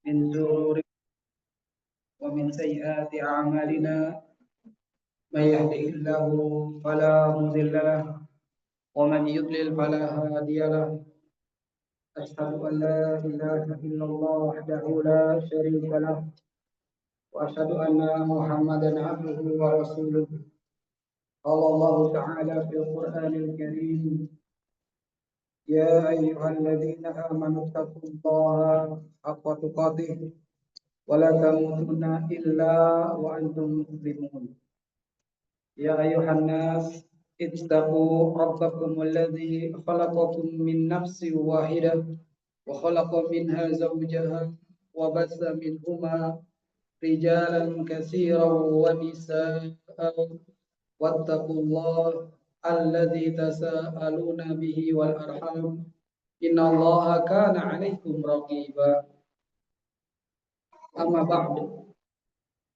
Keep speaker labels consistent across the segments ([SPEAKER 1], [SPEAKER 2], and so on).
[SPEAKER 1] من شرور ومن سيئات أعمالنا من يهده الله فلا مضل له ومن يضلل فلا هادي له أشهد أن لا إله إلا الله وحده لا شريك له وأشهد أن محمدا عبده ورسوله قال الله تعالى في القرآن الكريم يا أيها الذين آمنوا اتقوا الله حق تقاته ولا تموتن إلا وأنتم مسلمون يا أيها الناس اتقوا ربكم الذي خلقكم من نفس واحدة وخلق منها زوجها وبث منهما رجالا كثيرا ونساء واتقوا الله الذي تساءلون به والأرحام إن الله كان عليكم رقيبا أما بعد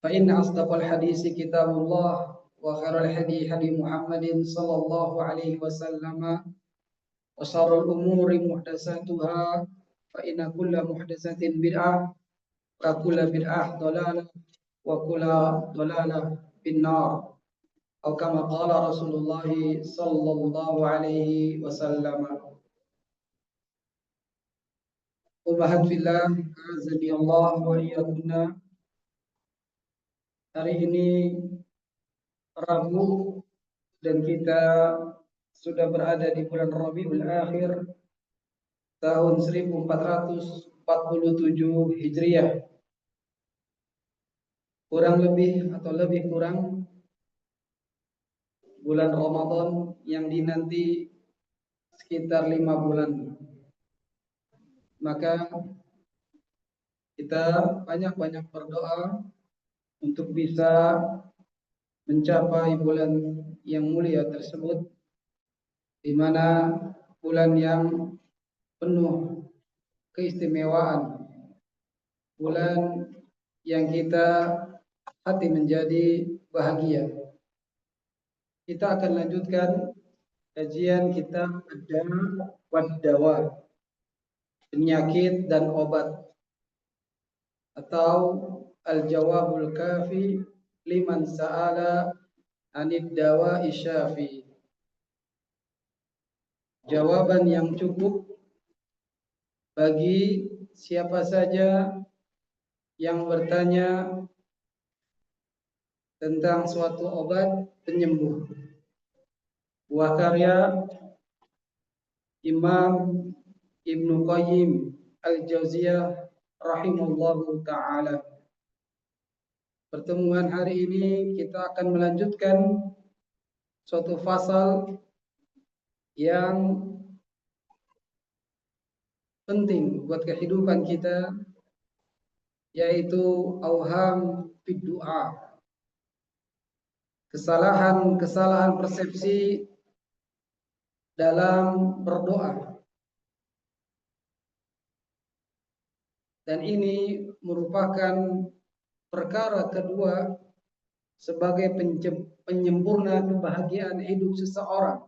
[SPEAKER 1] فإن أصدق الحديث كتاب الله وخير الهدي هدي محمد صلى الله عليه وسلم وشر الأمور محدثاتها فإن كل محدثة بدعة وكل بدعة ضلالة وكل ضلالة في النار أو كما قال رسول الله صلى الله عليه وسلم. Umahat fillah, azani Allah wa iyyakunna. Hari ini Rabu dan kita sudah berada di bulan Rabiul Akhir tahun 1447 Hijriah. Kurang lebih atau lebih kurang bulan Ramadan yang dinanti sekitar 5 bulan. Maka kita banyak-banyak berdoa untuk bisa mencapai bulan yang mulia tersebut, di mana bulan yang penuh keistimewaan, bulan yang kita hati menjadi bahagia. Kita akan lanjutkan kajian kitab Ad-Da' wad-Dawa, penyakit dan obat, atau Al-Jawabul Kafi liman sa'ala anid dawa'i syafi. Jawaban yang cukup bagi siapa saja yang bertanya tentang suatu obat penyembuh. Buah karya Imam Ibnu Qayyim Al-Jauziyah rahimahullahu ta'ala. Pertemuan hari ini kita akan melanjutkan suatu fasal yang penting buat kehidupan kita, yaitu auham fid du'a. Kesalahan persepsi dalam berdoa. Dan ini merupakan perkara kedua sebagai penyempurna kebahagiaan hidup seseorang,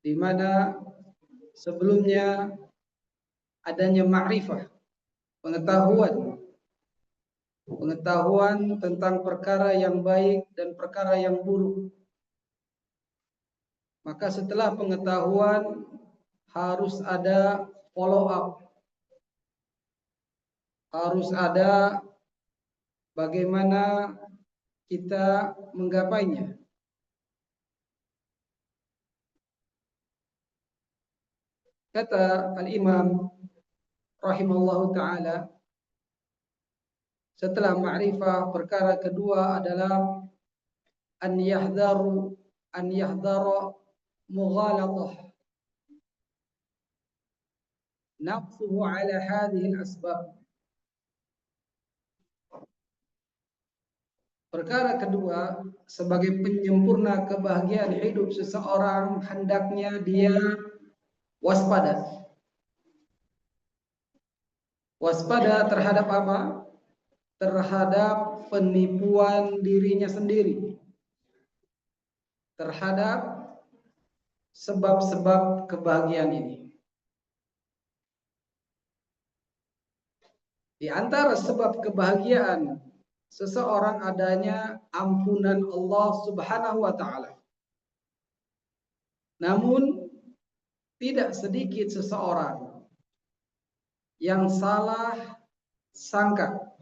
[SPEAKER 1] di mana sebelumnya adanya ma'rifah, pengetahuan tentang perkara yang baik dan perkara yang buruk. Maka setelah pengetahuan harus ada follow up, harus ada bagaimana kita menggapainya. Kata Al-Imam rahimahullahu ta'ala, setelah ma'rifah, perkara kedua adalah an yahdara mughalatah nafsuhu ala hadhihi al-asbab. Perkara kedua, sebagai penyempurna kebahagiaan hidup seseorang, hendaknya dia waspada. Waspada terhadap apa? Terhadap penipuan dirinya sendiri, terhadap sebab-sebab kebahagiaan ini. Di antara sebab kebahagiaan seseorang adanya ampunan Allah Subhanahu wa taala. Namun tidak sedikit seseorang yang salah sangka,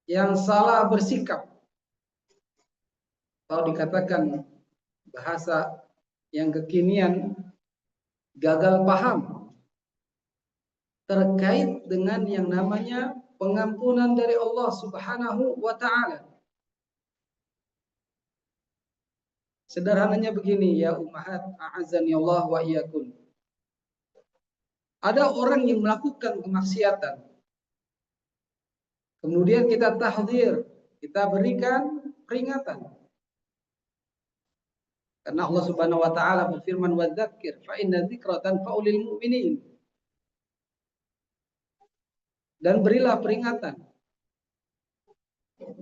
[SPEAKER 1] yang salah bersikap, atau dikatakan bahasa yang kekinian gagal paham terkait dengan yang namanya pengampunan dari Allah Subhanahu wa taala. Sederhananya begini ya ummahat, a'azzani Allah wa iyyakum. Ada orang yang melakukan kemaksiatan. Kemudian kita tahdzir, kita berikan peringatan. Karena Allah Subhanahu wa taala berfirman wadzakir fa inna dzikra tanfa'ul lil mu'minin. Dan berilah peringatan.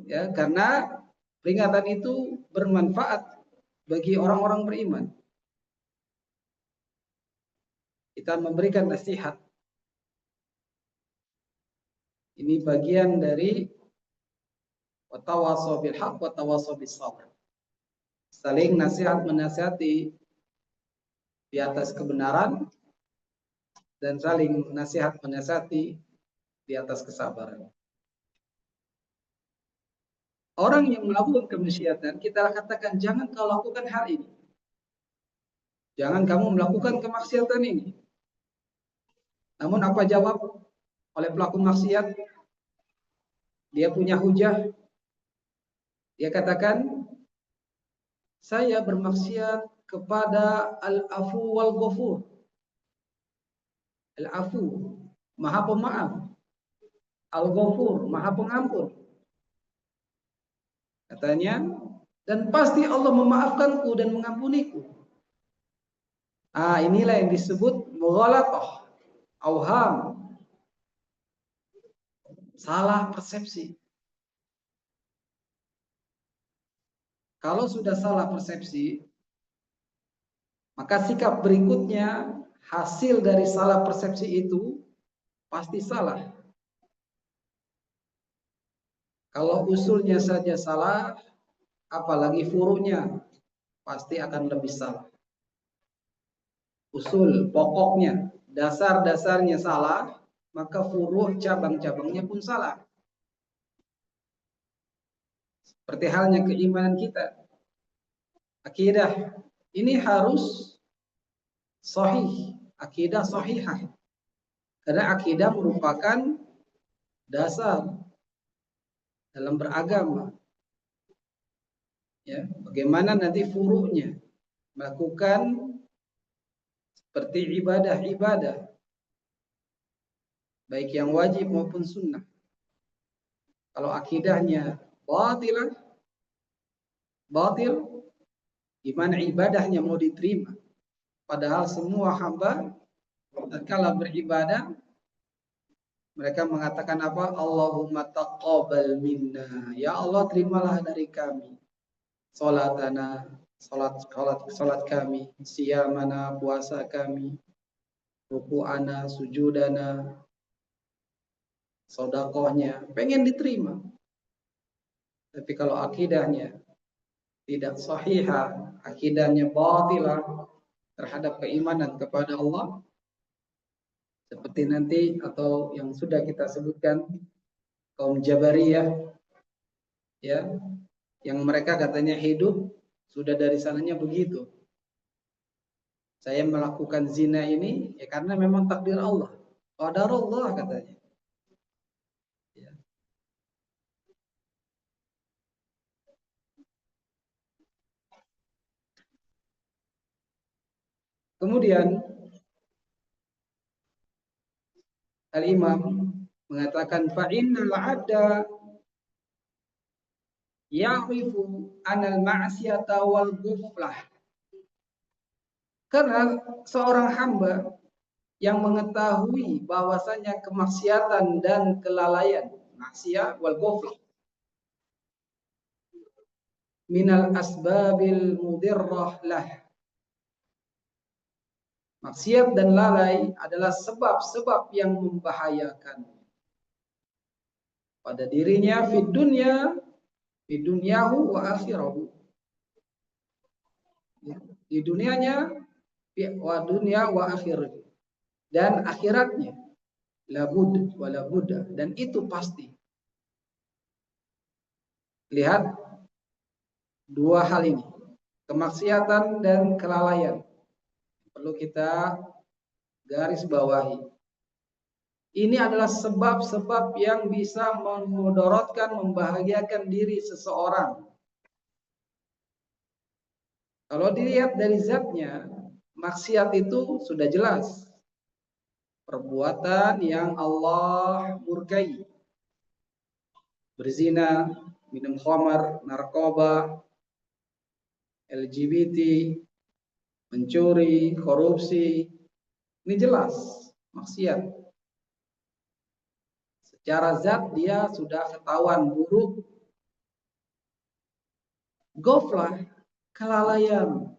[SPEAKER 1] Ya, karena peringatan itu bermanfaat bagi orang-orang beriman. Kita memberikan nasihat. Ini bagian dari watawassaw bil haqq watawassaw bis sabr. Saling nasihat menasihati di atas kebenaran dan saling nasihat menasihati di atas kesabaran. Orang yang melakukan kemaksiatan, kita katakan jangan kau lakukan hal ini. Jangan kamu melakukan kemaksiatan ini. Namun apa jawab oleh pelaku maksiat? Dia punya hujah. Dia katakan, saya bermaksiat kepada Al-Afu wal Ghafur. Al-Afu, Maha Pemaaf. Al-Ghafur, Maha Pengampun. Katanya, dan pasti Allah memaafkanku dan mengampuniku. Inilah yang disebut mughalatah, auham, salah persepsi. Kalau sudah salah persepsi, maka sikap berikutnya hasil dari salah persepsi itu pasti salah. Kalau usulnya saja salah, apalagi furu'nya pasti akan lebih salah. Usul pokoknya, dasar-dasarnya salah, maka furu' cabang-cabangnya pun salah. Seperti halnya keimanan kita. Akidah ini harus sahih, akidah sahihah. Karena akidah merupakan dasar dalam beragama. Ya, bagaimana nanti furu'nya melakukan seperti ibadah-ibadah baik yang wajib maupun sunnah. Kalau akidahnya batil, gimana ibadahnya mau diterima? Padahal semua hamba tatkala beribadah mereka mengatakan apa? Allahumma taqabbal minna. Ya Allah, terimalah dari kami salatana, salat kami, siyamana, puasa kami, ruku'ana, sujudana, sedekahnya, pengen diterima. Tapi kalau akidahnya tidak sahihah, akidahnya batilah terhadap keimanan kepada Allah, seperti nanti atau yang sudah kita sebutkan kaum Jabariyah, ya, yang mereka katanya hidup sudah dari sananya begitu. Saya melakukan zina ini ya karena memang takdir Allah. Qadar Allah katanya. Ya. Kemudian Al-Imam mengatakan fa'innal 'abda ya'rifu anal ma'siyata wal ghuflah. Karena seorang hamba yang mengetahui bahwasanya kemaksiatan dan kelalaian, maksiat wal ghuflah, minal asbabil mudirrah lah. Maksiat dan lalai adalah sebab-sebab yang membahayakan. pada dirinya fi dunyahu wa akhirahu. Di dunianya wa dunya wa akhirah, dan akhiratnya labud wa labuda, dan itu pasti. Lihat dua hal ini, kemaksiatan dan kelalaian, perlu kita garis bawahi. Ini adalah sebab-sebab yang bisa memudaratkan, membahagiakan diri seseorang. Kalau dilihat dari zatnya, maksiat itu sudah jelas perbuatan yang Allah murkai. Berzina, minum khamar, narkoba, LGBT, mencuri, korupsi. Ini jelas maksiat. Secara zat dia sudah ketahuan buruk. Ghaflah, kelalaian.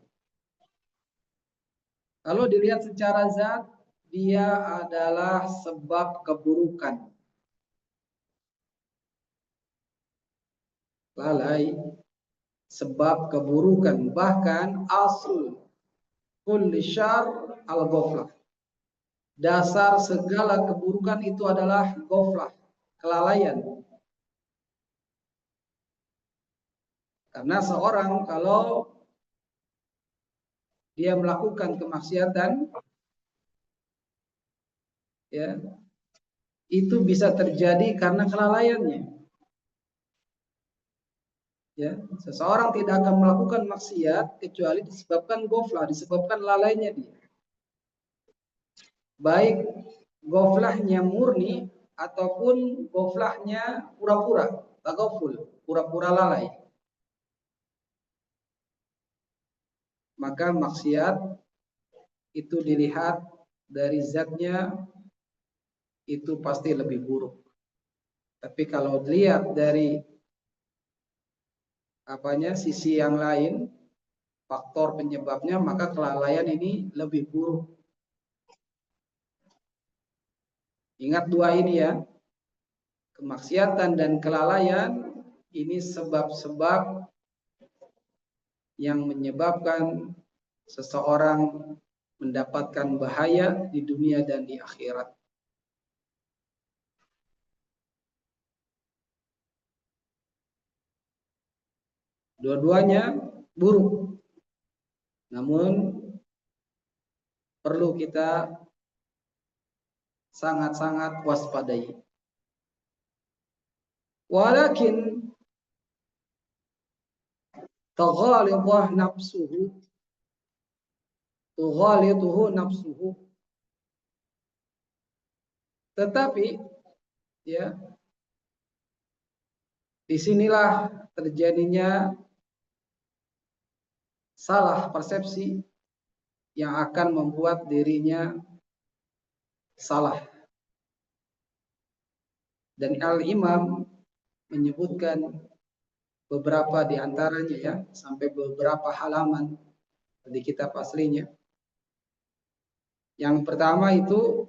[SPEAKER 1] Kalau dilihat secara zat, dia adalah sebab keburukan. Lalai, sebab keburukan. Bahkan asal kulli syar al-ghaflah. Dasar segala keburukan itu adalah ghaflah, kelalaian. Karena seorang kalau dia melakukan kemaksiatan, ya, itu bisa terjadi karena kelalaiannya. Ya, seseorang tidak akan melakukan maksiat kecuali disebabkan ghaflah, disebabkan lalainya dia. Baik ghaflahnya murni ataupun ghaflahnya pura-pura, taghaful, pura-pura lalai. Maka maksiat itu dilihat dari zatnya, itu pasti lebih buruk. Tapi kalau dilihat dari sisi yang lain, faktor penyebabnya, maka kelalaian ini lebih buruk. Ingat dua ini ya, kemaksiatan dan kelalaian ini sebab-sebab yang menyebabkan seseorang mendapatkan bahaya di dunia dan di akhirat. Dua-duanya buruk, namun perlu kita sangat-sangat waspadai. Walakin taghalidhah nafsuhu, tughalidhuhu nafsuhu. Tetapi ya, disinilah terjadinya salah persepsi yang akan membuat dirinya salah. Dan Al-Imam menyebutkan beberapa di antaranya ya, sampai beberapa halaman di kitab aslinya. Yang pertama itu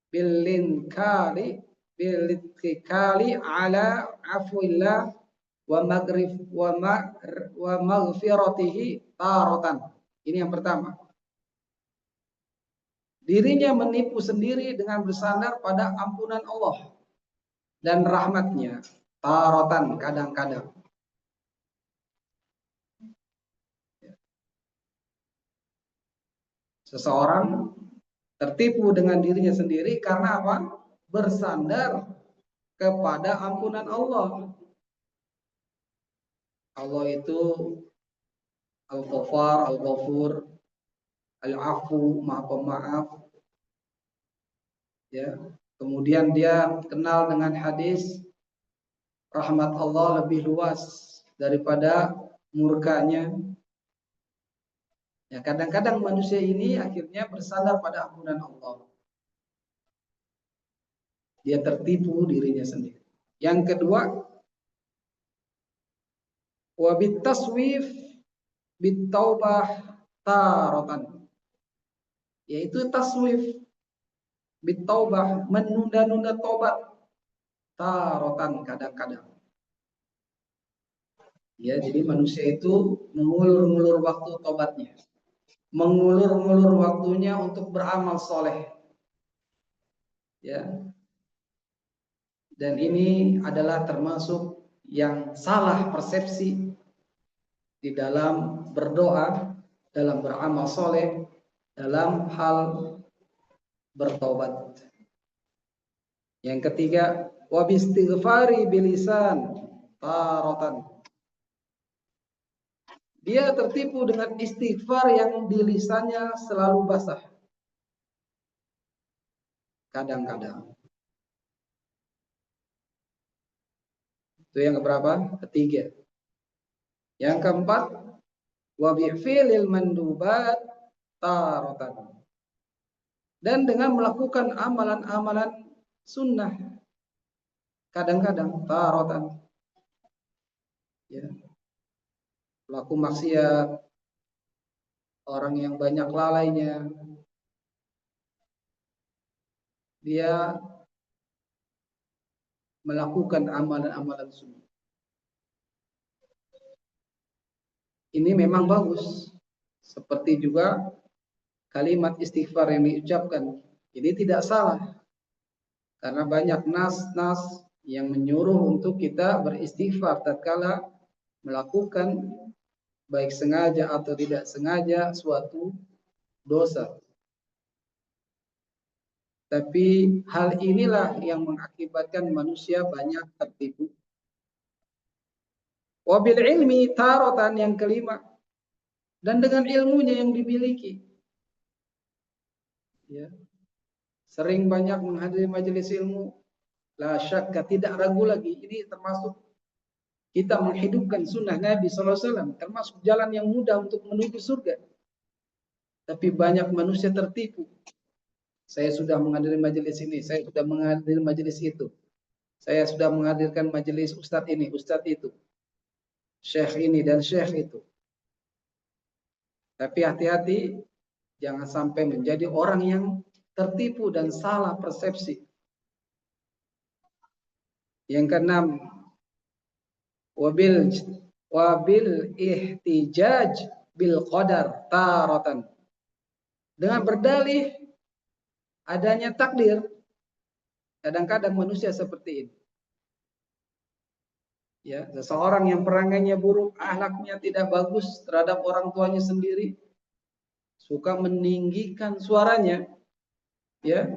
[SPEAKER 1] bilinkali ala afwillah wa maghfiratihi taratan. Ini yang pertama. Dirinya menipu sendiri dengan bersandar pada ampunan Allah dan rahmatnya. Taratan, kadang-kadang. Seseorang tertipu dengan dirinya sendiri karena apa? Bersandar kepada ampunan Allah. Allah itu Al-Ghafar, Al-Ghafur, Al-Afu, Maha Pemaaf. Ya. Kemudian dia kenal dengan hadis rahmat Allah lebih luas daripada murkanya. Ya, kadang-kadang manusia ini akhirnya bersandar pada ampunan Allah. Dia tertipu dirinya sendiri. Yang kedua, wa bitaswif bitaubah taratan, yaitu taswif, bitaubah, menunda-nunda tobat, tarotan, kadang-kadang. Ya, jadi manusia itu mengulur-ngulur waktu tobatnya, mengulur-ngulur waktunya untuk beramal soleh. Ya, dan ini adalah termasuk yang salah persepsi di dalam berdoa, dalam beramal soleh, dalam hal bertobat. Yang ketiga, wabistighfari bilisan taratan. Dia tertipu dengan istighfar yang di lisannya selalu basah. Kadang-kadang. Itu yang keberapa? Ketiga. Yang keempat, wa bi'filil mandubat taratan. Dan dengan melakukan amalan-amalan sunnah. Kadang-kadang taratan. Ya. Pelaku maksiat, orang yang banyak lalainya, dia melakukan amalan-amalan sunnah. Ini memang bagus. Seperti juga kalimat istighfar yang diucapkan. Ini tidak salah. Karena banyak nas-nas yang menyuruh untuk kita beristighfar tatkala melakukan baik sengaja atau tidak sengaja suatu dosa. Tapi hal inilah yang mengakibatkan manusia banyak tertipu. Wabil ilmi tarotan, yang kelima, dan dengan ilmunya yang dimiliki. Ya. Sering banyak menghadiri majelis ilmu, la syakka, tidak ragu lagi, ini termasuk kita menghidupkan sunnah Nabi SAW, termasuk jalan yang mudah untuk menuju surga. Tapi banyak manusia tertipu. Saya sudah menghadiri majelis ini, saya sudah menghadiri majelis itu, saya sudah menghadirkan majelis ustadz ini, ustadz itu, syekh ini dan syekh itu. Tapi hati-hati, jangan sampai menjadi orang yang tertipu dan salah persepsi. Yang keenam, wabil ihtijaj bil qadar taratan. Dengan berdalih adanya takdir. Kadang-kadang manusia seperti ini. Ya, seseorang yang perangainya buruk, akhlaknya tidak bagus terhadap orang tuanya sendiri, suka meninggikan suaranya, ya,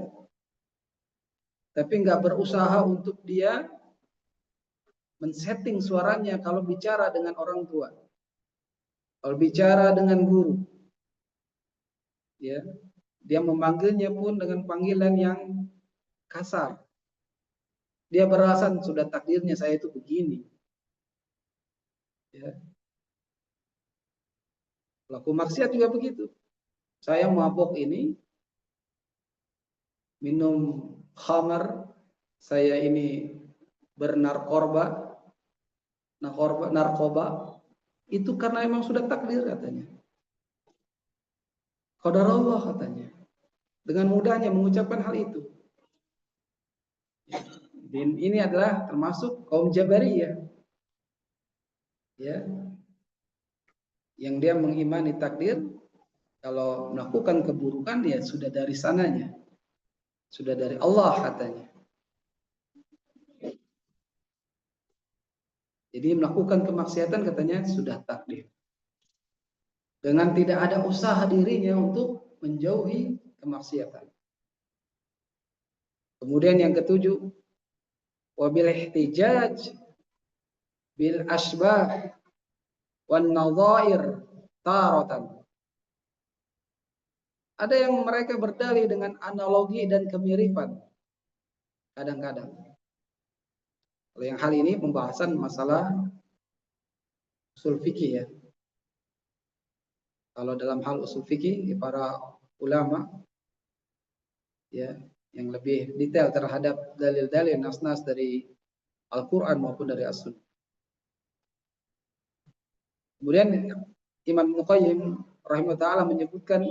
[SPEAKER 1] tapi nggak berusaha untuk dia men-setting suaranya kalau bicara dengan orang tua, kalau bicara dengan guru, ya, dia memanggilnya pun dengan panggilan yang kasar. Dia beralasan sudah takdirnya saya itu begini. Ya. Pelaku maksiat juga begitu. Saya mabok ini, minum khamar, saya ini bernarkoba, narkoba, itu karena emang sudah takdir katanya. Qadarullah katanya. Dengan mudahnya mengucapkan hal itu. Dan ini adalah termasuk kaum Jabariyah. Ya. Yang dia mengimani takdir, kalau melakukan keburukan ya sudah dari sananya. Sudah dari Allah katanya. Jadi melakukan kemaksiatan katanya sudah takdir. Dengan tidak ada usaha dirinya untuk menjauhi kemaksiatan. Kemudian yang ketujuh, wabil ihtijaj bil asbah wan nadhair taratan. Ada yang mereka berdalih dengan analogi dan kemiripan. Kadang-kadang. Kalau yang hal ini pembahasan masalah usul fikih ya. Kalau dalam hal usul fikih para ulama ya yang lebih detail terhadap dalil-dalil nas-nas dari Al-Qur'an maupun dari As-Sunnah. Kemudian Imam Muqayyim rahimahullah taala menyebutkan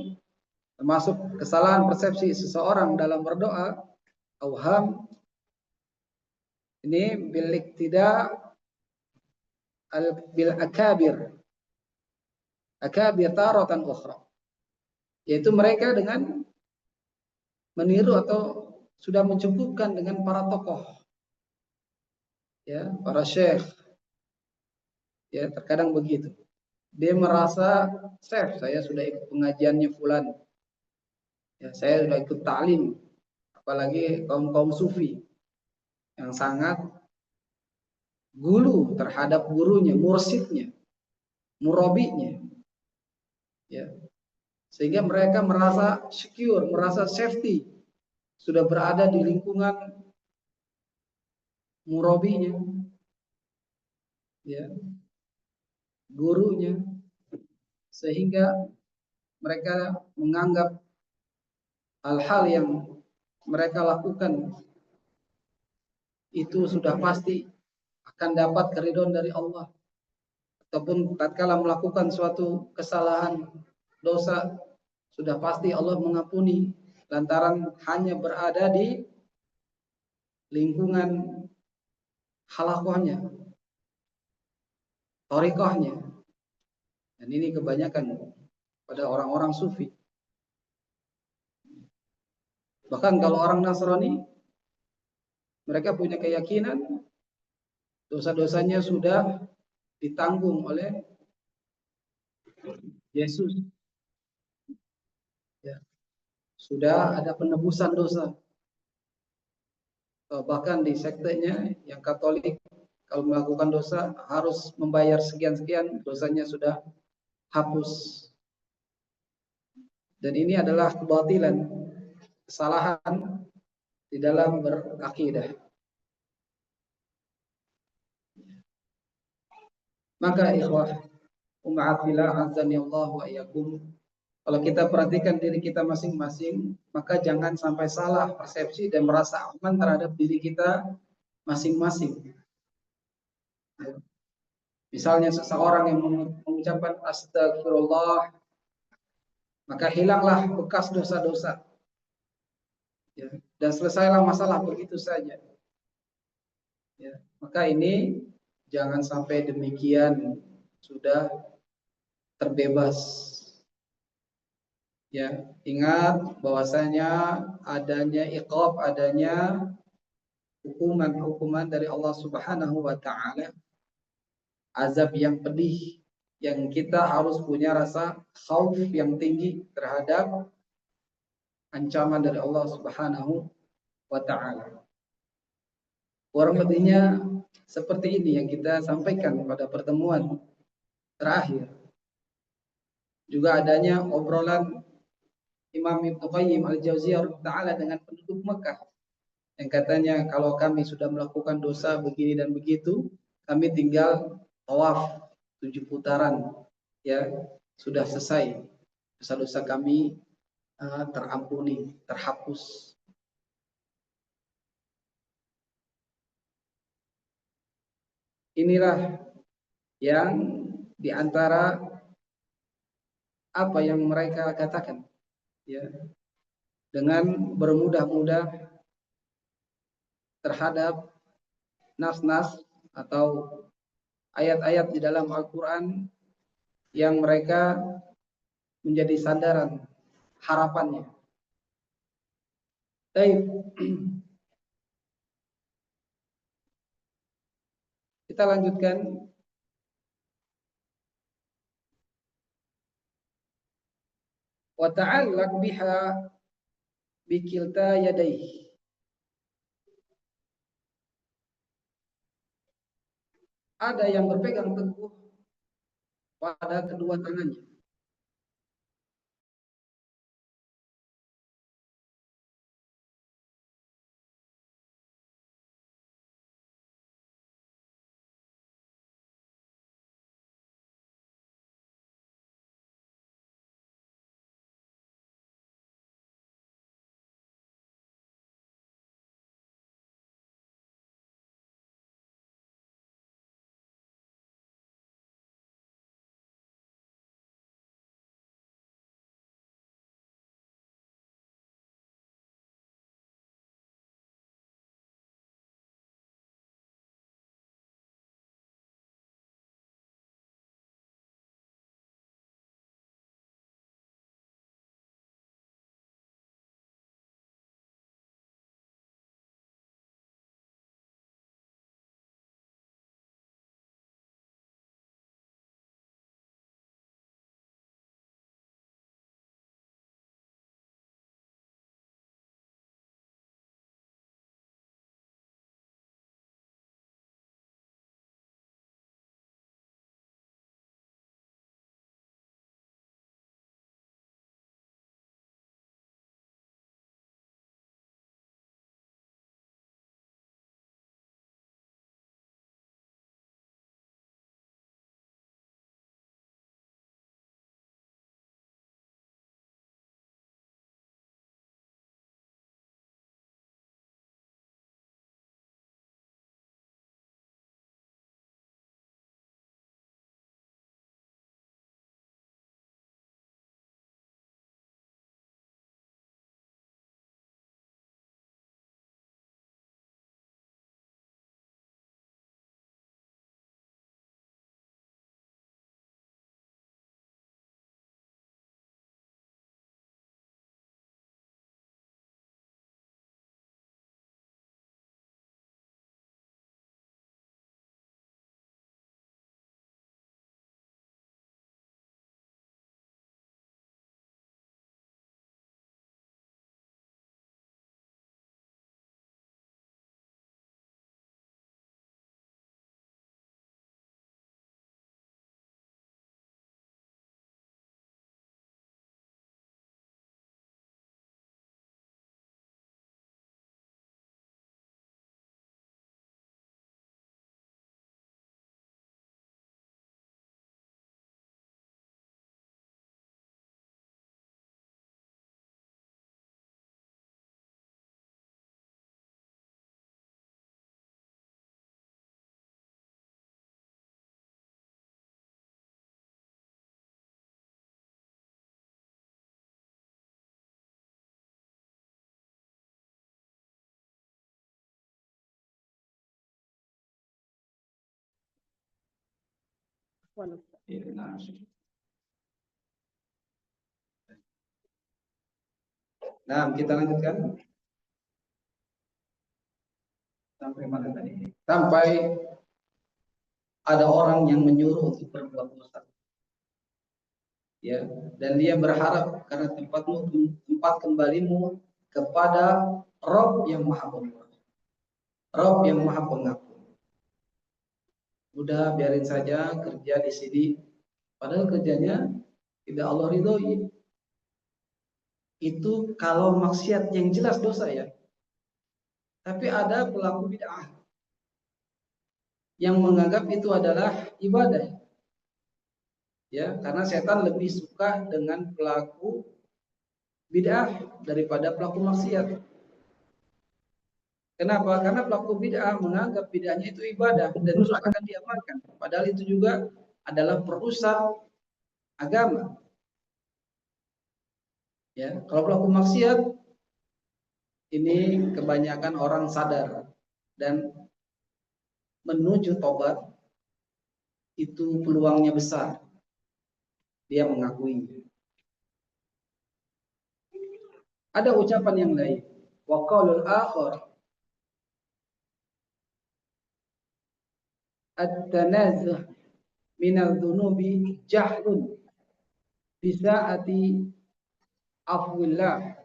[SPEAKER 1] Termasuk kesalahan persepsi seseorang dalam berdoa, auham ini bilik tidak bil akabir taratan ukhra, yaitu mereka dengan meniru atau sudah mencukupkan dengan para tokoh, ya, para syekh, ya, terkadang begitu. Dia merasa, saya sudah ikut pengajiannya fulan, ya, saya sudah ikut ta'lim, apalagi kaum sufi yang sangat gulu terhadap gurunya, mursidnya, murabinya, ya, sehingga mereka merasa secure, merasa safety, sudah berada di lingkungan murabinya, ya, gurunya, sehingga mereka menganggap hal-hal yang mereka lakukan itu sudah pasti akan dapat keridhaan dari Allah, ataupun tatkala melakukan suatu kesalahan, dosa, sudah pasti Allah mengampuni lantaran hanya berada di lingkungan halakohnya, torikohnya. Dan ini kebanyakan pada orang-orang sufi. Bahkan kalau orang Nasrani, mereka punya keyakinan dosa-dosanya sudah ditanggung oleh Yesus. Ya, sudah ada penebusan dosa. Bahkan di sektenya yang Katolik, kalau melakukan dosa harus membayar sekian-sekian, dosanya sudah hapus. Dan ini adalah kebatilan, kesalahan di dalam berakidah. Maka ikhwah ummahat fillah azani Allah wa iyyakum, kalau kita perhatikan diri kita masing-masing, maka jangan sampai salah persepsi dan merasa aman terhadap diri kita masing-masing. Misalnya seseorang yang mengucapkan astagfirullah, maka hilanglah bekas dosa-dosa, ya, dan selesailah masalah begitu saja. Ya, maka ini jangan sampai demikian sudah terbebas. Ya, ingat bahwasanya adanya iqab, adanya hukuman-hukuman dari Allah Subhanahu wa taala, azab yang pedih, yang kita harus punya rasa khauf yang tinggi terhadap ancaman dari Allah Subhanahu wa taala. Kurang lebihnya seperti ini yang kita sampaikan pada pertemuan terakhir. Juga adanya obrolan Imam Ibnu Qayyim Al-Jauziyah taala dengan penduduk Mekah yang katanya kalau kami sudah melakukan dosa begini dan begitu, kami tinggal tawaf 7 putaran, ya, sudah selesai dosa-dosa kami terampuni, terhapus. Inilah yang diantara apa yang mereka katakan, ya, dengan bermudah-mudah terhadap nas-nas atau ayat-ayat di dalam Al-Quran yang mereka menjadi sandaran harapannya. Baik, kita lanjutkan. Wa ta'allaq biha bikilta yadayhi. Ada yang berpegang teguh pada kedua tangannya. Nah, kita lanjutkan sampai mana tadi? Sampai ada orang yang menyuruh untuk berbuat dosa. Ya, dan dia berharap karena tempat kembalimu kepada Rob yang Maha Pemurah, Rob yang Maha Pengampun. Udah biarin saja kerja di sini, padahal kerjanya tidak Allah ridhoi. Itu kalau maksiat yang jelas dosa ya. Tapi ada pelaku bid'ah yang menganggap itu adalah ibadah. Ya, karena setan lebih suka dengan pelaku bid'ah daripada pelaku maksiat. Kenapa? Karena pelaku bid'ah menganggap bid'ahnya itu ibadah dan terus akan diamalkan. Padahal itu juga adalah perusak agama. Ya, kalau pelaku maksiat ini kebanyakan orang sadar dan menuju tobat itu peluangnya besar. Dia mengakuinya. Ada ucapan yang lain. Wa qaulul akhar at-tanazuh min adh-dhunubi jahlun bi sa'ati afwillah.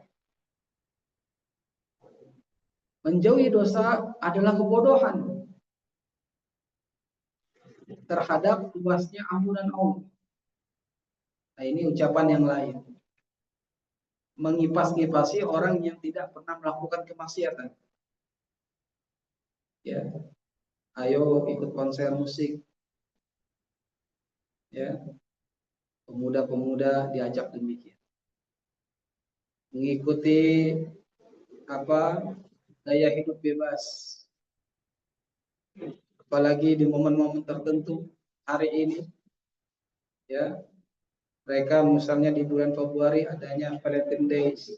[SPEAKER 1] Menjauhi dosa adalah kebodohan terhadap luasnya ampunan Allah. Nah, ini ucapan yang lain. Mengipas-ngipasi orang yang tidak pernah melakukan kemaksiatan. Ya, ayo ikut konser musik. Ya, pemuda-pemuda diajak demikian. Mengikuti gaya hidup bebas. Apalagi di momen-momen tertentu hari ini. Ya, mereka misalnya di bulan Februari adanya Valentine Days.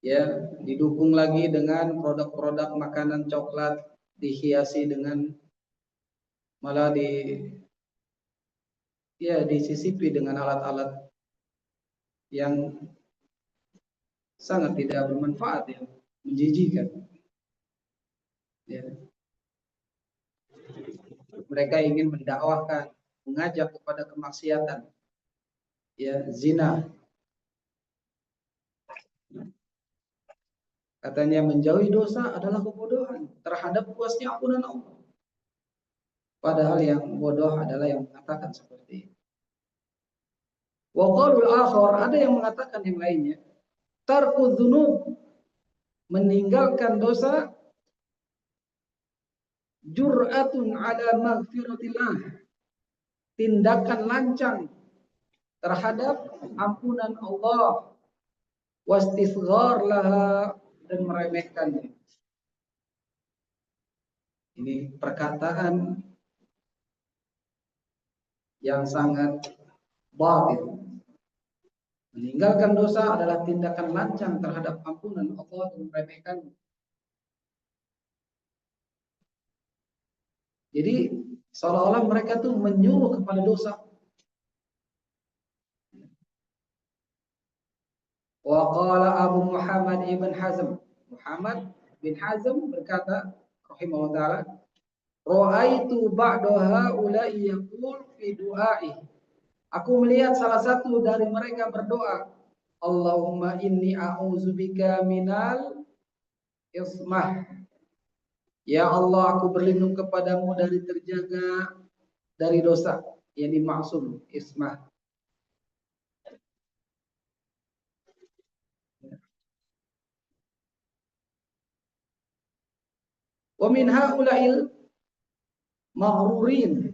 [SPEAKER 1] Ya, didukung lagi dengan produk-produk makanan coklat dihiasi dengan malah disisipi dengan alat-alat yang sangat tidak bermanfaat ya, menjijikan. Ya. Mereka ingin mendakwahkan, mengajak kepada kemaksiatan. Ya, zina. Katanya menjauhi dosa adalah kebodohan terhadap luasnya ampunan Allah. Padahal yang bodoh adalah yang mengatakan seperti itu. Wa qaulul akhar, ada yang mengatakan yang lainnya, tarku dzunub, meninggalkan dosa, jur'atun ala maghfiratillah, tindakan lancang terhadap ampunan Allah, wastisghar laha, dan meremehkannya. Ini perkataan yang sangat batil. Meninggalkan dosa adalah tindakan lancang terhadap ampunan Allah dan meremehkannya. Jadi seolah-olah mereka tuh menyuruh kepada dosa. Wa qala Abu Muhammad ibn Hazm, Muhammad bin Hazm berkata rahimahullah taala, ra'aitu ba'da haula'i yaqul fi du'a'i. Aku melihat salah satu dari mereka berdoa, Allahumma inni a'udzubika minal ismah. Ya Allah, aku berlindung kepadamu dari terjaga dari dosa, yang dimaksud ismah. Wa min haula'il maghrurin,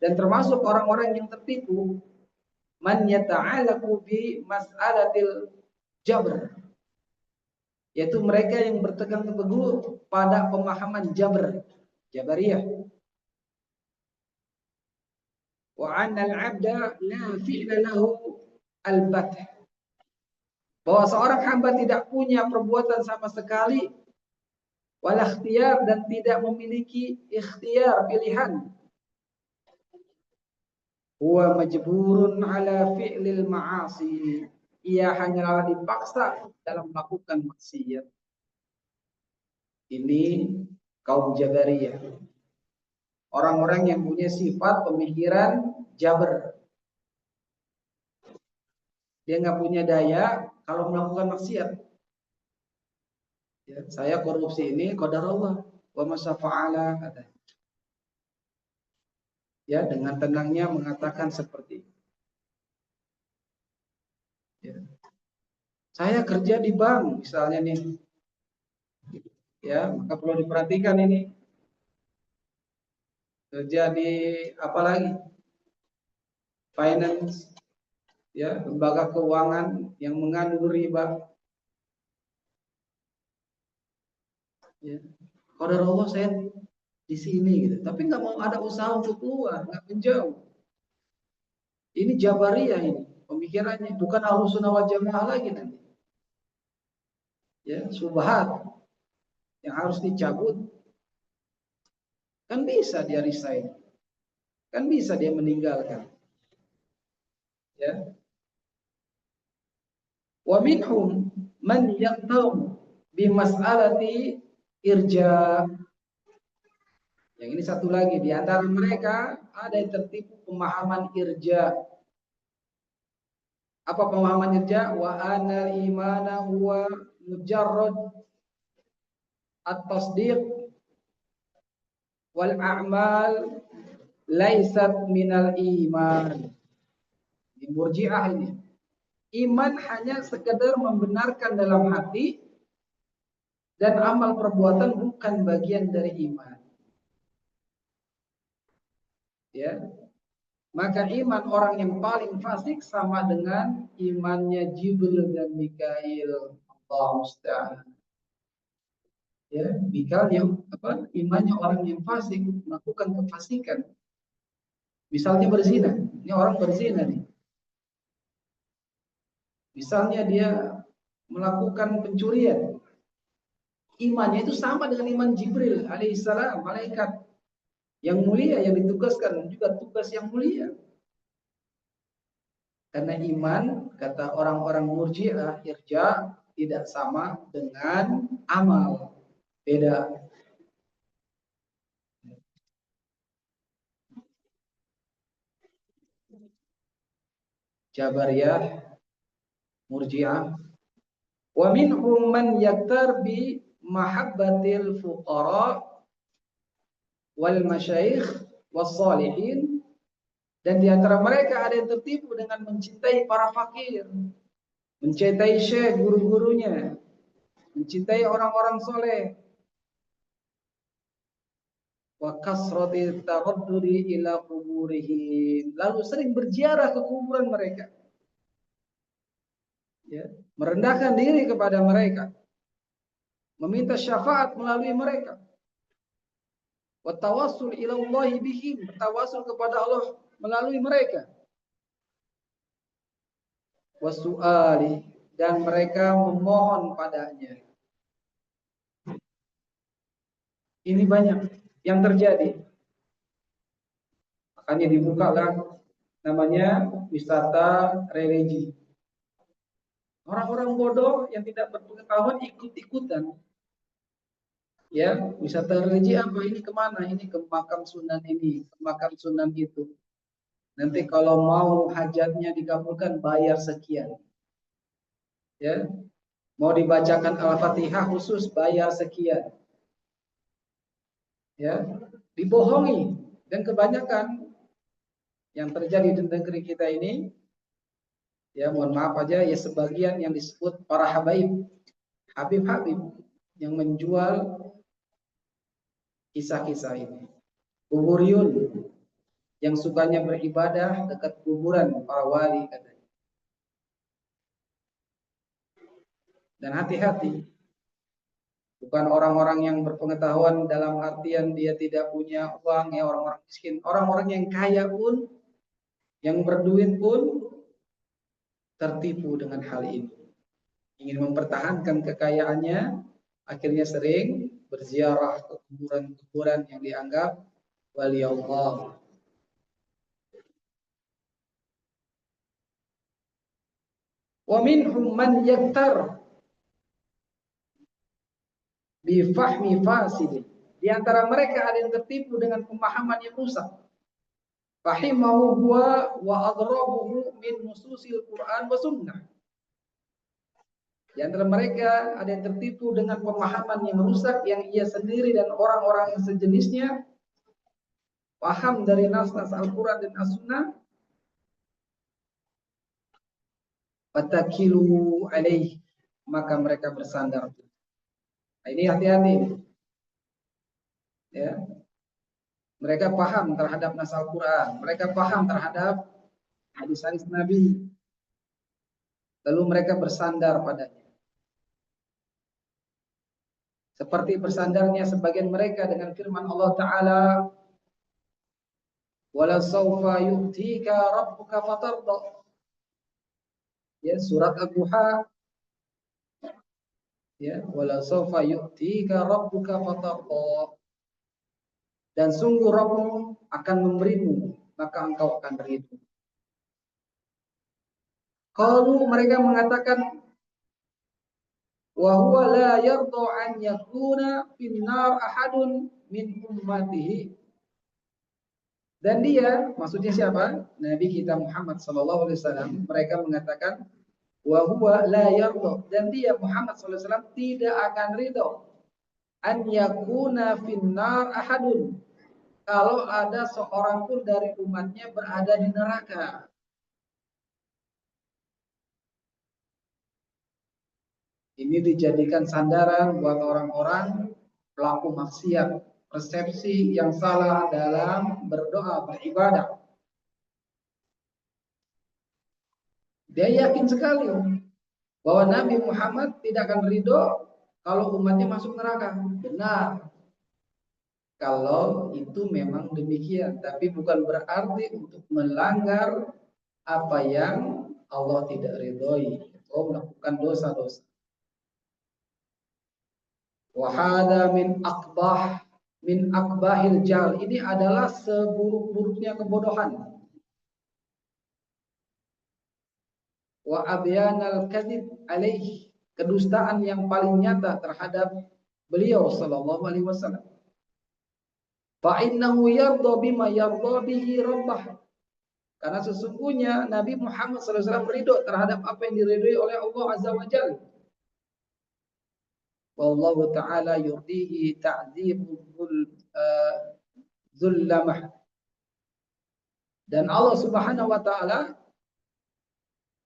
[SPEAKER 1] dan termasuk orang-orang yang tertipu, man yata'alaku bi mas'alatil jabr, yaitu mereka yang bertegang teguh pada pemahaman jabr, jabariyah. Wa 'anna al-'abda la fi'la lahu al-bath, bahwa seorang hamba tidak punya perbuatan sama sekali, wal ikhtiyar, dan tidak memiliki ikhtiar, pilihan. huwa majburun ala fi'lil ma'asi. Ia hanyalah dipaksa dalam melakukan maksiat. Ini kaum Jabariyah. Orang-orang yang punya sifat pemikiran Jabar. Dia nggak punya daya kalau melakukan maksiat. Ya, saya korupsi ini qadar Allah. Wa masafa'ala kata. Ya, dengan tenangnya mengatakan seperti itu. Ya. Saya kerja di bank misalnya nih. Ya, maka perlu diperhatikan ini. Kerja di apa lagi? Finance, ya, lembaga keuangan yang mengandung riba. Ya. Qadar Allah saya di sini gitu. Tapi nggak mau ada usaha untuk keluar, nggak menjauh. Ini Jabariyah ini pemikirannya, bukan Ahlussunnah wal Jamaah lagi nanti. Ya, subhat yang harus dicabut. Kan bisa dia resign. Kan bisa dia meninggalkan. Ya. Wa minhum man yaqtamu bi mas'alati irja. Yang ini satu lagi, di antara mereka ada yang tertipu pemahaman irja. Apa pemahaman irja? Wa anal imana huwa mujarrad at-tasdiq wal a'mal laisat minal iman. Di Murji'ah ini. Iman hanya sekedar membenarkan dalam hati dan amal perbuatan bukan bagian dari iman. Ya. Maka iman orang yang paling fasik sama dengan imannya Jibril dan Mikail. Allah musta'an. Ya, Mikail yang apa? Imannya orang yang fasik melakukan kefasikan. Misalnya berzina. Ini orang berzina nih. Misalnya dia melakukan pencurian. Imannya itu sama dengan iman Jibril alaihissalam, malaikat yang mulia yang ditugaskan juga tugas yang mulia. Karena iman, kata orang-orang Murji'ah, irja tidak sama dengan amal. Beda. Jabariyah, Murji'ah. Wa minhum man yaktar bi mahabbatil fuqara wal masyayikh was salihin. Dan di antara mereka ada yang tertipu dengan mencintai para fakir, mencintai syekh guru-gurunya, mencintai orang-orang soleh, wa kasrati taraddudi ila kuburihim, lalu sering berziarah ke kuburan mereka, ya, merendahkan diri kepada mereka, meminta syafaat melalui mereka, wa tawassul ila Allah bihim, bertawassul kepada Allah melalui mereka, wasu'ali, dan mereka memohon padanya. Ini banyak yang terjadi. Makanya dibukalah namanya wisata religi. Orang-orang bodoh yang tidak berpengetahuan ikut-ikutan. Ya, wisata religi apa? Ini kemana? Ini ke makam Sunan ini, ke makam Sunan itu. Nanti kalau mau hajatnya dikabulkan bayar sekian. Ya, mau dibacakan Al-Fatihah khusus bayar sekian. Ya, dibohongi, dan kebanyakan yang terjadi di negeri kita ini, ya mohon maaf aja, ya sebagian yang disebut para habaib, Habib-habib yang menjual kisah-kisah ini. Kuburiyun yang sukanya beribadah dekat kuburan para wali katanya. Dan hati-hati, bukan orang-orang yang berpengetahuan dalam artian dia tidak punya uang, ya orang-orang miskin. Orang-orang yang kaya pun, yang berduit pun tertipu dengan hal ini. Ingin mempertahankan kekayaannya, akhirnya sering berziarah ke kuburan-kuburan yang dianggap wali Allah. Wa minhum man yaktar bi fahmi fasid. Di antara mereka ada yang tertipu dengan pemahaman yang rusak. Fahimahu huwa wa adrabuhu min nususil Quran wa sunnah. Di antara mereka ada yang tertipu dengan pemahaman yang rusak yang ia sendiri dan orang-orang yang sejenisnya paham dari nas-nas Al-Quran dan As-Sunnah. Fatakilu alaih, maka mereka bersandar. Nah, ini hati-hati. Ya. Mereka paham terhadap nas Al-Quran, mereka paham terhadap hadis-hadis Nabi, lalu mereka bersandar padanya. Seperti bersandarnya sebagian mereka dengan firman Allah Ta'ala, wala sawfa yu'tika rabbuka fatarda. Ya, surat Ad-Duha. Ya, wala sawfa yu'tika rabbuka fatarda. Dan sungguh Rabbmu akan memberimu, maka engkau akan ridho. Kalau mereka mengatakan, wa huwa la yarda an yakuna finnar ahadun min ummatihi. Dan dia, maksudnya siapa? Nabi kita Muhammad sallallahu alaihi wasallam. Mereka mengatakan, wa huwa la yarda, dan dia Muhammad sallallahu alaihi wasallam tidak akan ridho an yakuna finnar ahadun, kalau ada seorang pun dari umatnya berada di neraka. Ini dijadikan sandaran buat orang-orang pelaku maksiat, persepsi yang salah dalam berdoa, beribadah. Dia yakin sekali bahwa Nabi Muhammad tidak akan ridho kalau umatnya masuk neraka. Benar. Kalau itu memang demikian, tapi bukan berarti untuk melanggar apa yang Allah tidak ridhoi atau melakukan dosa-dosa. Wahada min akbahil jahal. Ini adalah seburuk-buruknya kebodohan. Wa abyanal kadhib alaih, kedustaan yang paling nyata terhadap beliau sallallahu alaihi wasallam. Fa innahu yarda bima yarda bihi rabbah. Karena sesungguhnya Nabi Muhammad SAW ridho terhadap apa yang diridhoi oleh Allah Azza wa Jalla. Wallahu ta'ala yurdihi ta'dzibul zullamah. Dan Allah Subhanahu wa taala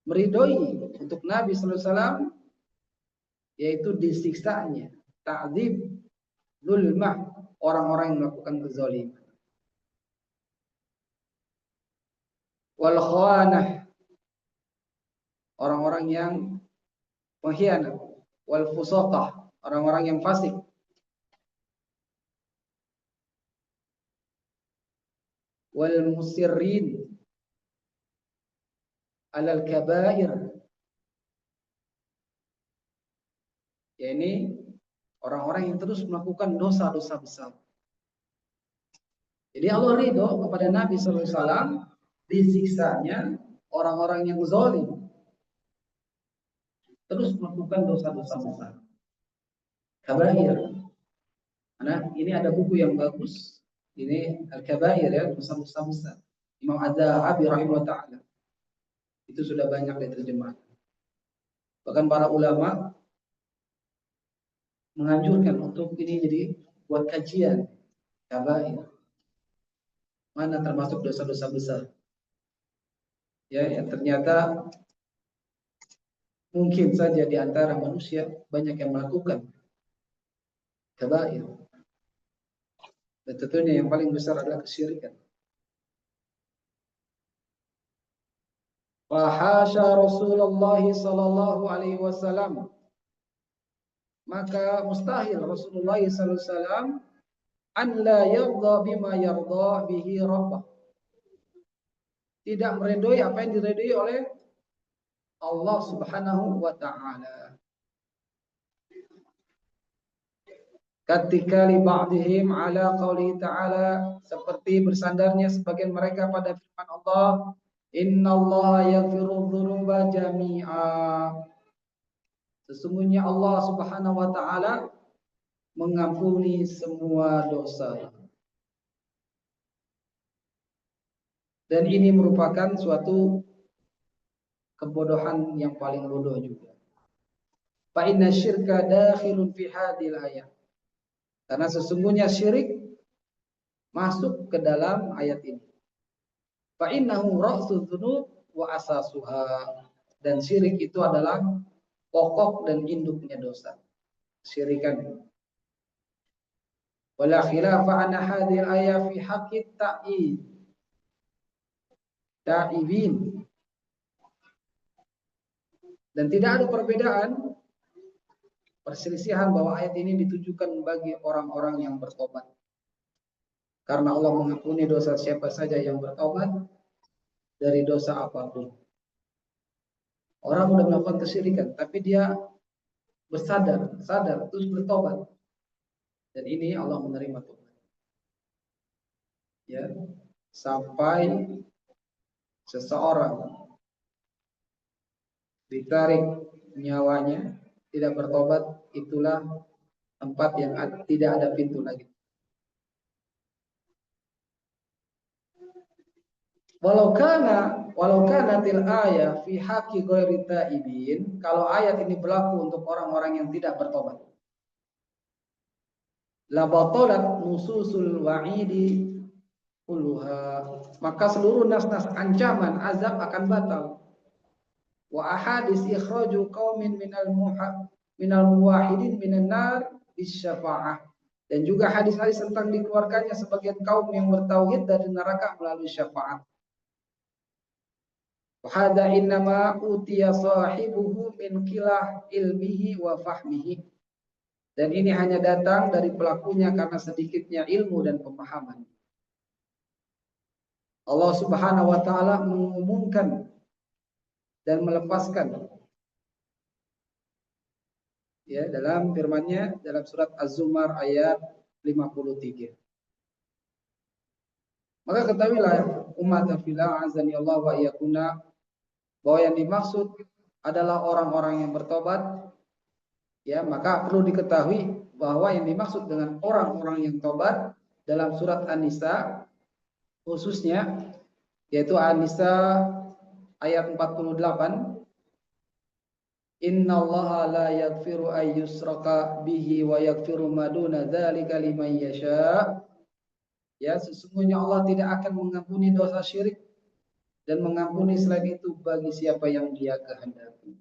[SPEAKER 1] meridhoi untuk Nabi SAW yaitu disiksanya, ta'dzib zulmah, orang-orang yang melakukan kezaliman. Wal khawanah, orang-orang yang pengkhianat. Wal fusaqah, orang-orang yang fasik. Wal musirrin alal kabair, ya ini orang-orang yang terus melakukan dosa-dosa besar. Jadi Allah ridho kepada Nabi SAW disiksanya orang-orang yang zalim, terus melakukan dosa-dosa besar. Kabair. Karena ini ada buku yang bagus. Ini Al-Kabair, ya, dosa-dosa besar. Imam Az-Zahabi rahimahullah ta'ala. Itu sudah banyak diterjemahkan. Bahkan para ulama menganjurkan untuk ini jadi buat kajian. Kabair. Mana termasuk dosa-dosa besar. Ya, yang ternyata mungkin saja di antara manusia banyak yang melakukan kabair. Dan tentunya yang paling besar adalah kesyirikan. Fahasya Rasulullah sallallahu alaihi wasallam, maka mustahil Rasulullah sallallahu alaihi wasallam an la yarda bima yarda bihi rabbah, tidak meridhoi apa yang diridhoi oleh Allah Subhanahu wa taala. Ketika li ba'dihim ala qauli ta'ala, seperti bersandarnya sebagian mereka pada firman Allah, Innallaha yaghfiru dzunuba jami'a. Sesungguhnya Allah Subhanahu wa taala mengampuni semua dosa. Dan ini merupakan suatu kebodohan yang paling bodoh juga. Fa inna syirka dakhilun fi hadhil ayat. Karena sesungguhnya syirik masuk ke dalam ayat ini. Fa innahu ra'su dzunub wa asasuha. Dan syirik itu adalah pokok dan induknya dosa. Syirikan. Wala khilafa anna hadhil ayat fi haqqit ta'ibin. Dan tidak ada perbedaan perselisihan bahwa ayat ini ditujukan bagi orang-orang yang bertobat. Karena Allah mengampuni dosa siapa saja yang bertobat dari dosa apapun. Orang sudah melakukan kesyirikan, tapi dia sadar, terus bertobat. Dan ini Allah menerima tobat. Ya, sampai seseorang ditarik nyawanya, tidak bertobat, itulah tempat yang tidak ada pintu lagi. Walau kana til ayat fi haqqi ghairi taibin, kalau ayat ini berlaku untuk orang-orang yang tidak bertobat. La batalat nususul wa'idi kulluha, maka seluruh nas-nas ancaman azab akan batal. Wa ahadits ikhraju qaumin minal muwahhidin minan nar bisyafa'ah, dan juga hadis-hadis tentang dikeluarkannya sebagian kaum yang bertauhid dari neraka melalui syafaat. Wahada innama utiya sahibuhu min qilah ilmihi wa fahmihi. Dan ini hanya datang dari pelakunya karena sedikitnya ilmu dan pemahaman. Allah Subhanahu wa taala mengumumkan dan melepaskan ya dalam firman-Nya dalam surat Az-Zumar ayat 53. Maka ketahuilah umat fillah azani Allah wa iyakuna, bahwa yang dimaksud adalah orang-orang yang bertobat. Ya, maka perlu diketahui bahwa yang dimaksud dengan orang-orang yang tobat dalam surat An-Nisa khususnya, yaitu An-Nisa ayat 48, Innallaha la yaghfiru ay yushraka bihi wa yaghfiru ma duna dzalika liman yasha. Ya, sesungguhnya Allah tidak akan mengampuni dosa syirik dan mengampuni selain itu bagi siapa yang Dia kehendaki.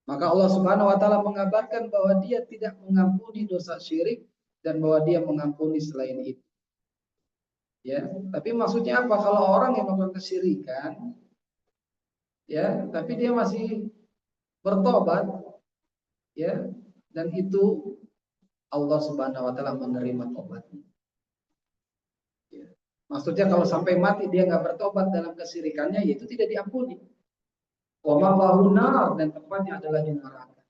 [SPEAKER 1] Maka Allah Subhanahu wa taala mengabarkan bahwa Dia tidak mengampuni dosa syirik dan bahwa Dia mengampuni selain itu. Ya, tapi maksudnya apa? Kalau orang yang melakukan kesyirikan, ya, tapi dia masih bertobat, ya, dan itu Allah Subhanahu wa taala menerima tobatnya. Ya. Maksudnya kalau sampai mati dia nggak bertobat dalam kesyirikannya, yaitu tidak diampuni. Wa ma'wahu nar, dan tempatnya adalah di neraka.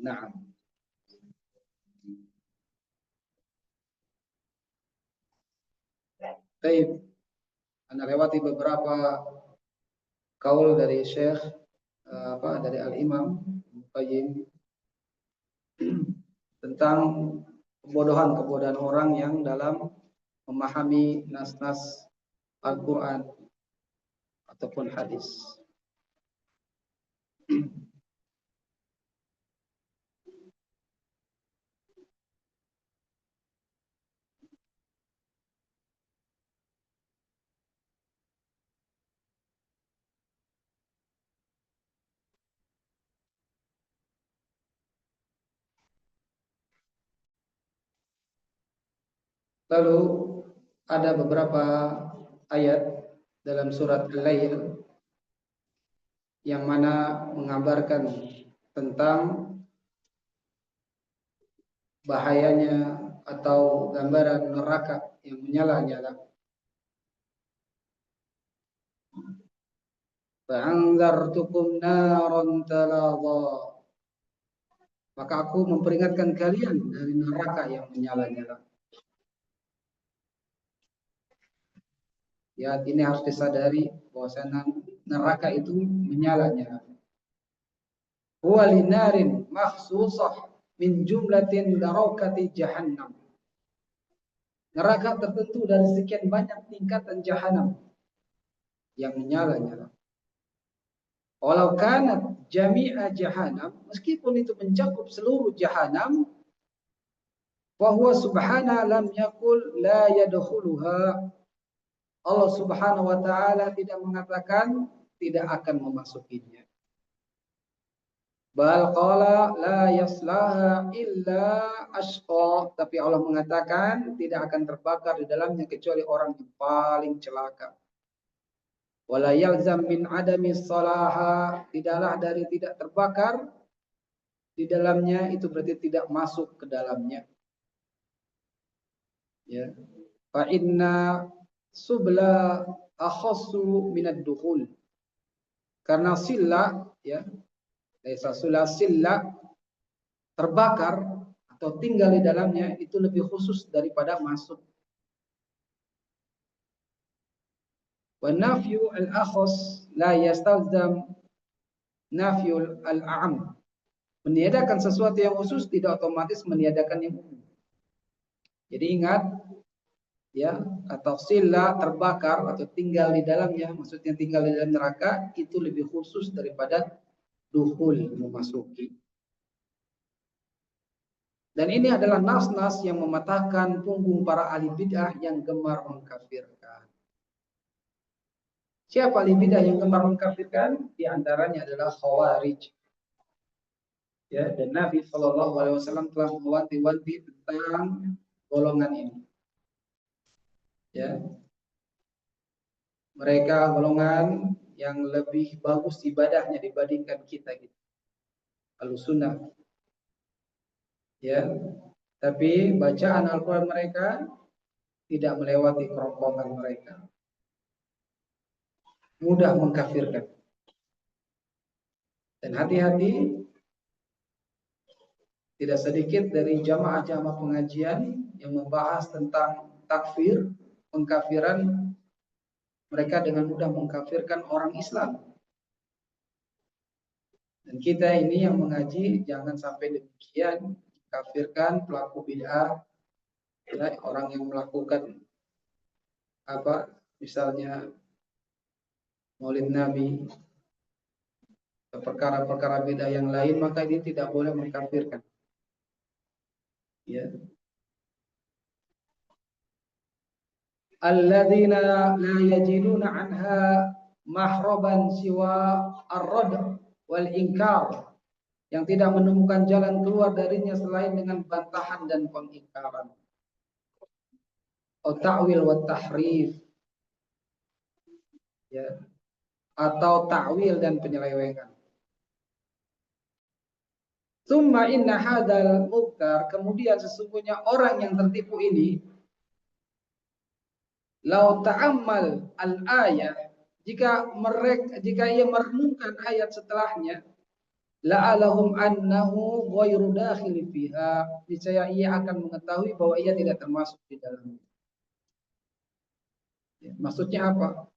[SPEAKER 1] Nah, baik. Anda lewati beberapa kaul dari Syekh dari Al-Imam Qayyim tentang kebodohan orang yang dalam memahami nas-nas Al-Quran ataupun hadis. Lalu ada beberapa ayat dalam surat Al-Lail yang mana mengabarkan tentang bahayanya atau gambaran neraka yang menyala-nyala. Fa'anzartukum naron taladha, maka aku memperingatkan kalian dari neraka yang menyala-nyala. Ya, ini harus disadari bahwasanya neraka itu menyala-nyala. Huwa linarin makhsusah min jumlatin darakati jahannam. Neraka tertentu dari sekian banyak tingkatan jahanam yang menyala-nyala. Walau kanat jami'a jahannam, meskipun itu mencakup seluruh jahanam, wa huwa subhana lam yakul la yadkhuluha. Allah Subhanahu wa taala tidak mengatakan tidak akan memasukinya. Bal qala la yaslaha illa ashqa, tapi Allah mengatakan tidak akan terbakar di dalamnya kecuali orang yang paling celaka. Wala yalzam min adami salaha, tidaklah dari tidak terbakar di dalamnya itu berarti tidak masuk ke dalamnya. Ya. Fa inna subla akhassu minad dukhul. Karena silla, ya, laisa sula silla, terbakar atau tinggal di dalamnya itu lebih khusus daripada masuk. Wa nafyu al-akhas la yastalzam nafyu al-a'am. Meniadakan sesuatu yang khusus tidak otomatis meniadakan yang umum. Jadi ingat, ya, atau sila terbakar atau tinggal di dalamnya, maksudnya tinggal di dalam neraka itu lebih khusus daripada dukhul, memasuki. Dan ini adalah nas-nas yang mematahkan punggung para ahli bid'ah yang gemar mengkafirkan. Siapa ahli bid'ah yang gemar mengkafirkan? Di antaranya adalah Khawarij. Ya, dan Nabi Shallallahu Alaihi Wasallam telah mewanti-wanti tentang golongan ini. Ya, mereka golongan yang lebih bagus ibadahnya dibandingkan kita gitu. Ahlussunnah. Ya, tapi bacaan Al-Quran mereka tidak melewati kerongkongan mereka. Mudah mengkafirkan. Dan hati-hati, tidak sedikit dari jamaah-jamaah pengajian yang membahas tentang takfir, pengkafiran, mereka dengan mudah mengkafirkan orang Islam. Dan kita ini yang mengaji jangan sampai demikian, kafirkan pelaku bid'ah, ya, orang yang melakukan apa, misalnya Maulid Nabi, perkara-perkara bid'ah yang lain, maka ini tidak boleh mengkafirkan. Ya. Alladzina la yajiduna anha mahraban siwa ar-rad wal inkar, yang tidak menemukan jalan keluar darinya selain dengan bantahan dan pengingkaran. Atau ta'wil wa tahrif, ya, atau ta'wil dan penyelewengan. Tsumma inna hadzal mubtar, kemudian sesungguhnya orang yang tertipu ini, lau ta'ammal al-ayat, jika ia merenungkan ayat setelahnya, la'alahum annahu ghairu dakhil fiha, niscaya ia akan mengetahui bahwa ia tidak termasuk di dalamnya. Ya, maksudnya apa?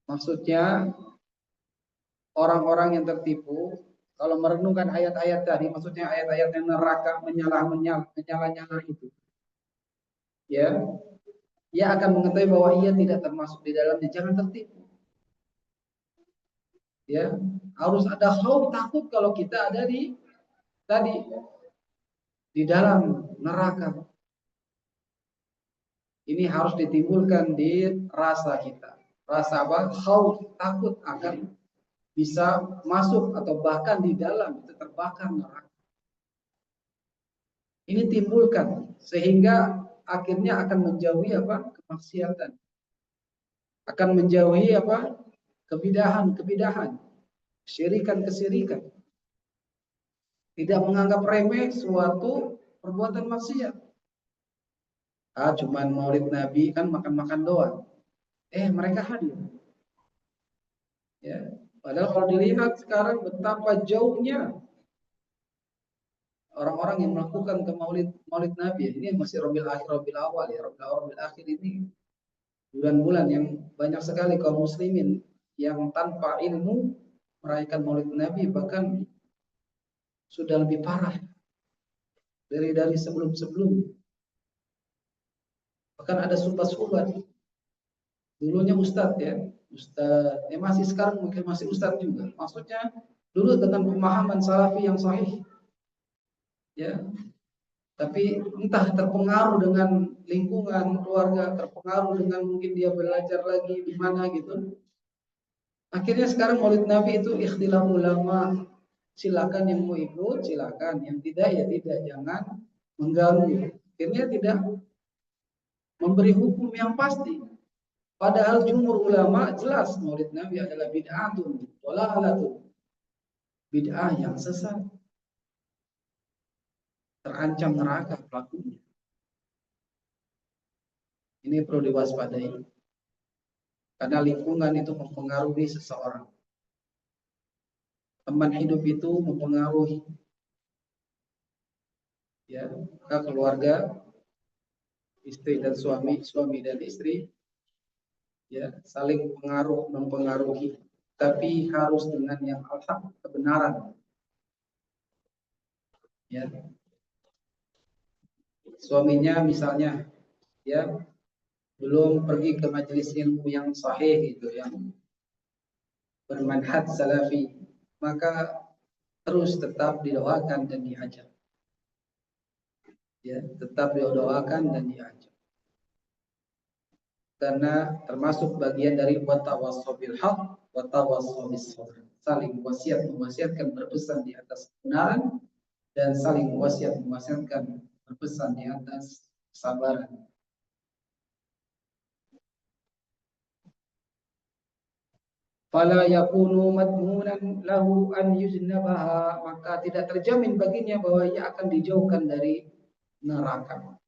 [SPEAKER 1] Maksudnya orang-orang yang tertipu kalau merenungkan ayat-ayat tadi, maksudnya ayat-ayat yang neraka menyala-nyala itu, ya, ia akan mengetahui bahwa ia tidak termasuk di dalamnya. Jangan tertipu. Ya, harus ada khauf, takut kalau kita ada di dalam neraka. Ini harus ditimbulkan di rasa kita. Rasa apa? Khauf, takut akan bisa masuk atau bahkan di dalam itu terbakar neraka. Ini timbulkan sehingga akhirnya akan menjauhi apa? Kemaksiatan. Akan menjauhi apa? Kebidahan, kesirikan. Tidak menganggap remeh suatu perbuatan maksiat. Cuman Maulid Nabi kan makan-makan doang. Mereka hadir. Ya, padahal kalau dilihat sekarang betapa jauhnya orang-orang yang melakukan ke Maulid Nabi, ini masih Rabiul Awal ya, Rabiul Akhir ini bulan-bulan yang banyak sekali kaum muslimin yang tanpa ilmu merayakan Maulid Nabi, bahkan sudah lebih parah dari sebelum-sebelum. Bahkan ada subat-subat. Dulunya ustadz ya, ustadz. Ya masih sekarang mungkin masih ustadz juga. Maksudnya dulu dengan pemahaman salafi yang sahih. Ya, tapi entah terpengaruh dengan lingkungan keluarga, terpengaruh dengan mungkin dia belajar lagi di mana gitu. Akhirnya sekarang Maulid Nabi itu ikhtilaf ulama. Silakan yang mau ikut, silakan. Yang tidak ya tidak, jangan mengganggu. Akhirnya tidak memberi hukum yang pasti. Padahal jumhur ulama jelas Maulid Nabi adalah bid'atun, dhalalatun. Bid'ah yang sesat, terancam neraka pelakunya. Ini perlu diwaspadai. Karena lingkungan itu mempengaruhi seseorang. Teman hidup itu mempengaruhi, ya, keluarga, istri dan suami, suami dan istri, ya, saling mempengaruhi. Tapi harus dengan yang al-haq, kebenaran. Ya, suaminya misalnya, ya, belum pergi ke majelis ilmu yang sahih gitu, yang bermanhaj salafi, maka terus tetap didoakan dan diajak. Ya, tetap didoakan dan diajak. Karena termasuk bagian dari watawassaw bil haq watawassaw bis sabr. Saling mewasiatkan berpesan di atas kebenaran dan saling mewasiatkan berpesan di atas kesabaran. Fala yakunu madmunan lahu an yujnabaha, maka tidak terjamin baginya bahwa ia akan dijauhkan dari neraka.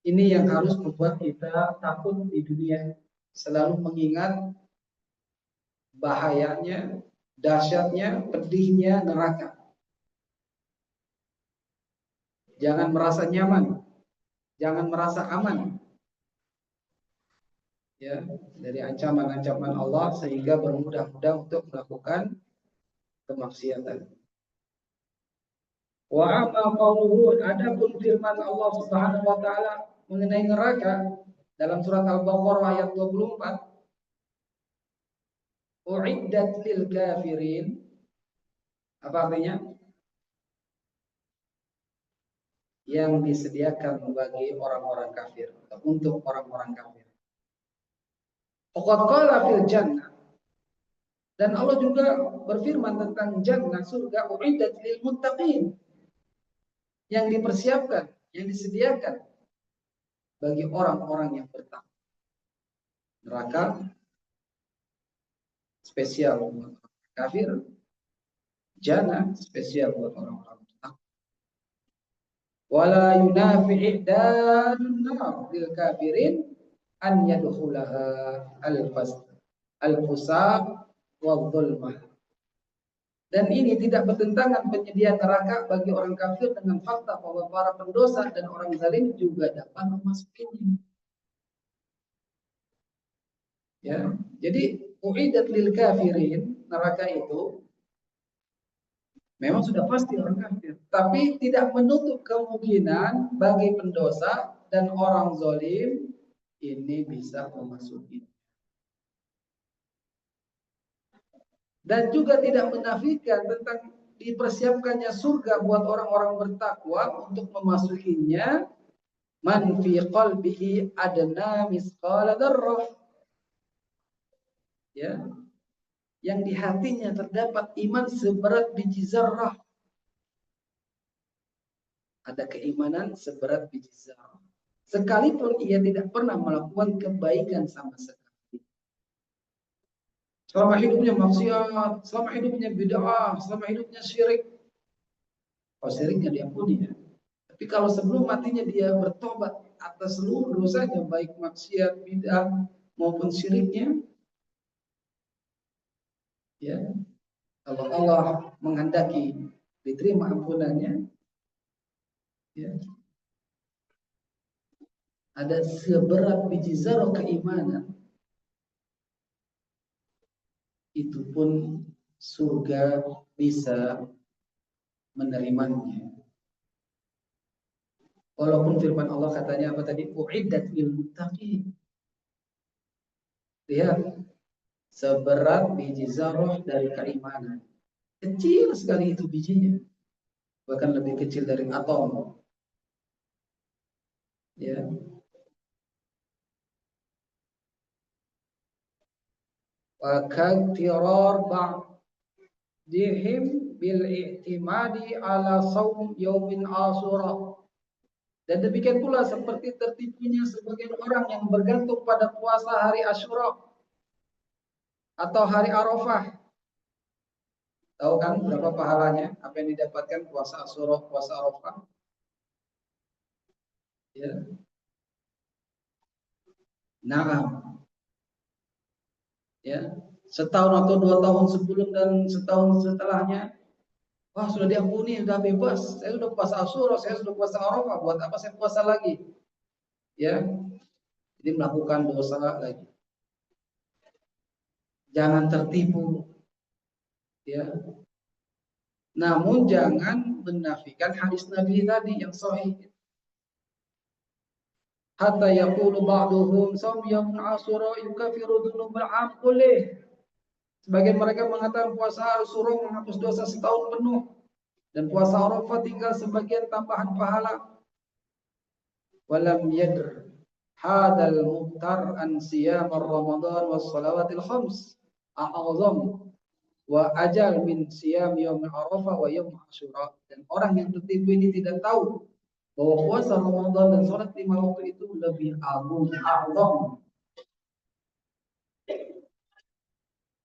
[SPEAKER 1] Ini yang harus membuat kita takut di dunia, selalu mengingat bahayanya, dahsyatnya, pedihnya neraka. Jangan merasa nyaman, jangan merasa aman, ya, dari ancaman-ancaman Allah sehingga bermudah-mudah untuk melakukan kemaksiatan. Wa amma qauluhu, adapun firman Allah Subhanahu wa taala mengenai neraka dalam surat Al-Baqarah ayat 24, uiddat lil kafirin. Apa artinya? Yang disediakan bagi orang-orang kafir, atau untuk orang-orang kafir. Faqad qala fil jannah, dan Allah juga berfirman tentang jannah, surga, uiddat lil muttaqin, yang dipersiapkan, yang disediakan bagi orang-orang yang bertakwa. Neraka spesial buat orang kafir, jannah spesial buat orang-orang bertakwa. Wala yunafi ihdanun nar lil kafirin an yadkhulaha al-fusaq wa dhulmah. Dan ini tidak bertentangan penyediaan neraka bagi orang kafir dengan fakta bahwa para pendosa dan orang zalim juga dapat memasukinya. Ya, jadi uidat lil kafirin, neraka itu memang sudah pasti orang kafir, tapi tidak menutup kemungkinan bagi pendosa dan orang zalim ini bisa memasuki. Dan juga tidak menafikan tentang dipersiapkannya surga buat orang-orang bertakwa untuk memasukinya. Man fi qalbihi adna misqala dzarrah, ya, yang di hatinya terdapat iman seberat biji zarrah. Ada keimanan seberat biji zarrah, sekalipun ia tidak pernah melakukan kebaikan sama sekali. Selama hidupnya maksiat, selama hidupnya bid'ah, selama hidupnya syirik. Oh, syiriknya diampuni ya. Tapi kalau sebelum matinya dia bertobat atas seluruh dosanya, baik maksiat, bid'ah maupun syiriknya, ya, kalau Allah menghendaki diterima ampunannya, ya, ada seberat biji zarah keimanan, itu pun surga bisa menerimanya. Walaupun firman Allah katanya apa tadi? Uiddat lil muttaqin. Lihat, seberat biji zarah dari keimanan. Kecil sekali itu bijinya. Bahkan lebih kecil dari atom. Ya. Wa kathtirar ba'dihim bil i'timadi ala saum yaumin Asyura. Dan demikian pula seperti tertipunya sebagian orang yang bergantung pada puasa hari Asyura atau hari Arafah. Tahu kan berapa pahalanya? Apa yang didapatkan puasa Asyura, puasa Arafah? Ya. Nah, ya. Setahun atau 2 tahun sebelum dan setahun setelahnya, wah sudah diampuni, sudah bebas. Saya sudah puasa Asyura, saya sudah puasa Arafah. Buat apa saya puasa lagi? Ya, jadi melakukan dosa lagi. Jangan tertipu, ya. Namun jangan menafikan hadis Nabi tadi yang sahih. Hatta yaqulu ba'duhum sawm yawm Asyura yukaffiru dzunubal 'am kullih. Sebagian mereka mengatakan puasa Asyura menghapus dosa setahun penuh dan puasa Arafah tinggal sebagian tambahan pahala. Walam yadr hadal muhtar an siyam Ramadan was salawatil khams a'azam wa ajal min siyam yaum Arafah wa yaum Asyura. Dan orang yang tertipu ini tidak tahu bahwa puasa Ramadan dan sholat 5 waktu itu lebih agung, a'zam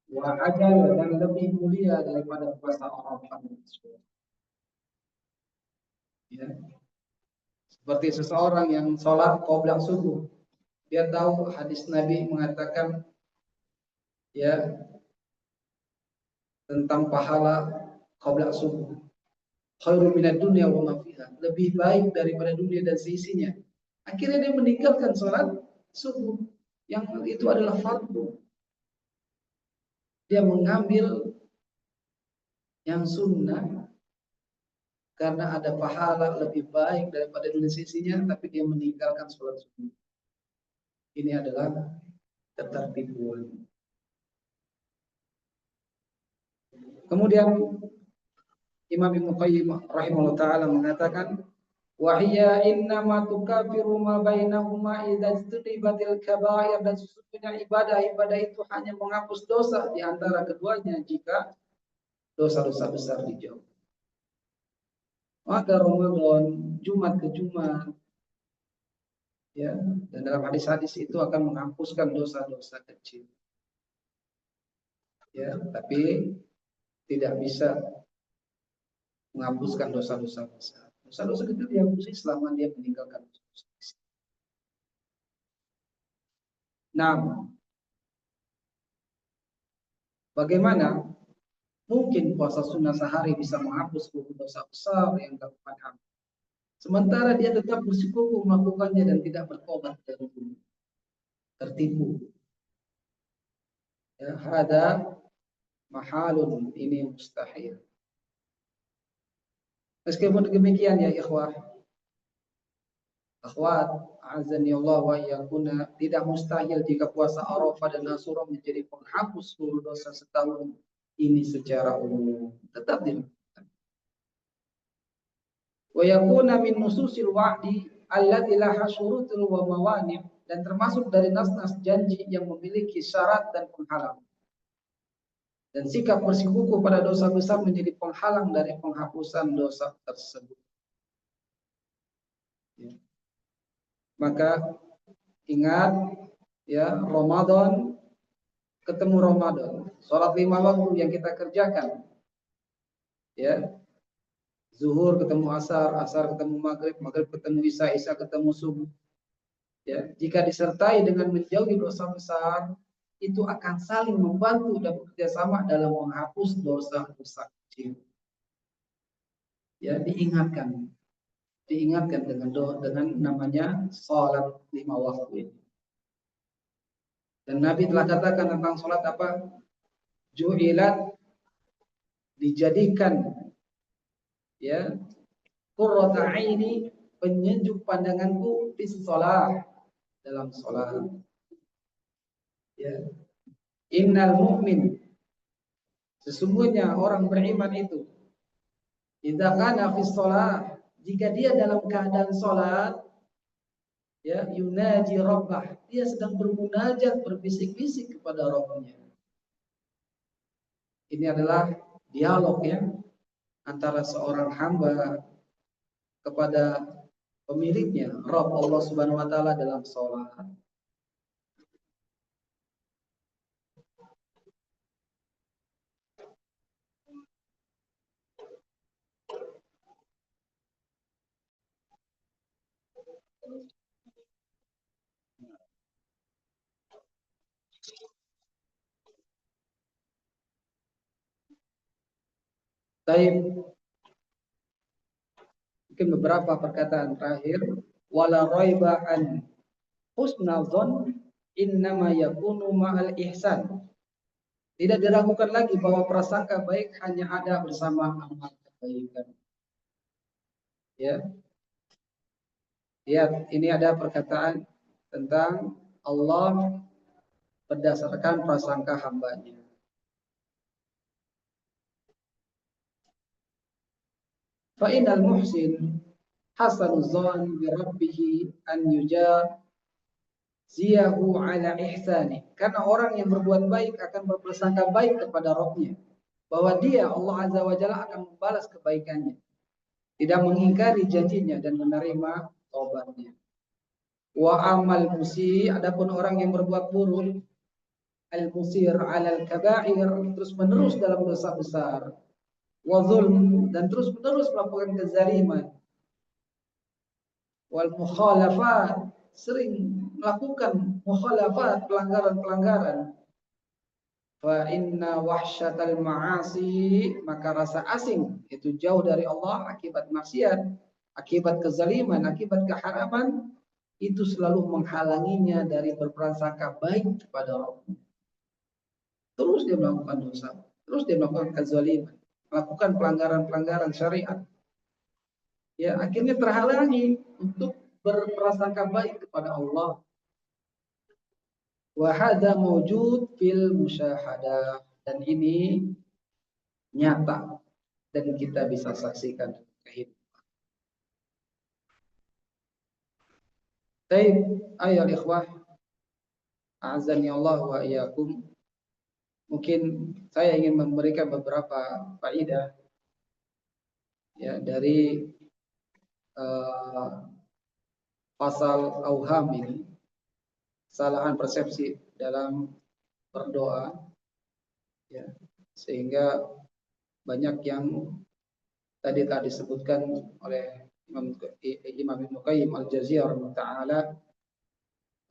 [SPEAKER 1] wa ajal, dan lebih mulia daripada puasa Arafah. Ya. Seperti seseorang yang sholat qoblak subuh, dia tahu hadis Nabi mengatakan ya tentang pahala qoblak subuh. Khairul minad dunya wa ma fiha, lebih baik daripada dunia dan seisinya. Akhirnya dia meninggalkan sholat subuh yang itu adalah fardu. Dia mengambil yang sunnah karena ada pahala lebih baik daripada dunia sisinya, tapi dia meninggalkan sholat subuh. Ini adalah ketertipuan. Kemudian Imam Ibnu Qayyim rahimahullah taala mengatakan, wa hiya innama tukafiru ma bainahuma idza istunibatil kaba'ir, dan sesungguhnya ibadah-ibadah itu hanya menghapus dosa di antara keduanya jika dosa-dosa besar dijauh. Maka Ramadan, Jumat ke Jumat, ya, dan dalam hadis-hadis itu akan menghapuskan dosa-dosa kecil. Ya, tapi tidak bisa menghapuskan dosa-dosa besar. Dosa-dosa kecil dihapusi selama dia meninggalkan dosa-dosa besar. Nah, bagaimana mungkin puasa sunnah sehari bisa menghapus dosa besar yang dilakukan hamba, sementara dia tetap bersikukuh melakukannya dan tidak bertobat dari dulu, tertipu. Ya, hada mahalun, ini mustahil. Meskipun demikian ya ikhwah, akhwat, azani Allah wa iyyakunna, tidak mustahil jika puasa Arafah dan Asyura menjadi penghapus seluruh dosa setahun ini secara umum. Tetap dilakukan. Wa yakuna min nususil wa'di allati laha syurutun wa mawani', dan termasuk dari nas-nas janji yang memiliki syarat dan penghalang. Dan sikap bersikukuh pada dosa besar menjadi penghalang dari penghapusan dosa tersebut. Ya. Maka ingat ya, Ramadan ketemu Ramadan, sholat 5 waktu yang kita kerjakan, ya, zuhur ketemu asar, asar ketemu maghrib, maghrib ketemu isya, isya ketemu subuh. Ya, jika disertai dengan menjauhi dosa besar, itu akan saling membantu dan bekerjasama dalam menghapus dosa-dosa kecil. Ya, diingatkan diingatkan dengan namanya salat 5 waktu ini. Dan Nabi telah katakan tentang salat apa? Ju'ilat, dijadikan ya qurrata aini, penyejuk pandanganku di shalah, dalam salat. Ya. Innal mu'min, sesungguhnya orang beriman itu, idza kana fi shalah, jika dia dalam keadaan salat, ya yunaji rabbah, dia sedang bermunajat, berbisik-bisik kepada Rabbnya. Ini adalah dialog ya antara seorang hamba kepada pemiliknya, Rabb Allah Subhanahu wa taala dalam salat. Baik, mungkin beberapa perkataan terakhir. Wala raiba an husnadzon innama yakunu ma'al ihsan. Tidak diragukan lagi bahwa prasangka baik hanya ada bersama amal kebaikan. Ya. Lihat, ini ada perkataan tentang Allah berdasarkan prasangka hambanya. Fa'inal muhsin hasanuz zan bi rabbih an yujaziyahu ala ihsani. Karena orang yang berbuat baik akan berprasangka baik kepada Rabbnya, bahwa dia Allah Azza wa Jalla akan membalas kebaikannya, tidak mengingkari janjinya dan menerima taubatnya. Wa amal musi, adapun orang yang berbuat buruk, al musir alal kabair, terus menerus dalam dosa besar, wa zulm, dan terus menerus melakukan kezaliman, wal mukhalafat, sering melakukan mukhalafat, pelanggaran-pelanggaran, fa inna wahsyatal ma'asi, maka rasa asing itu jauh dari Allah akibat maksiat, akibat kezaliman, akibat keharaman, itu selalu menghalanginya dari berprasangka baik kepada Allah. Terus dia melakukan dosa, terus dia melakukan kezaliman, melakukan pelanggaran-pelanggaran syariat. Ya, akhirnya terhalangi untuk berprasangka baik kepada Allah. Wa hadza mawjud fil musyahadah, dan ini nyata dan kita bisa saksikan kehidupan. Baik, ayo ikhwah, azani Allah wa iyyakum. Mungkin saya ingin memberikan beberapa faedah ya dari pasal auham ini, kesalahan persepsi dalam berdoa, ya, sehingga banyak yang tadi disebutkan oleh Imam Ibnu Qayyim Al-Jauziyah taala,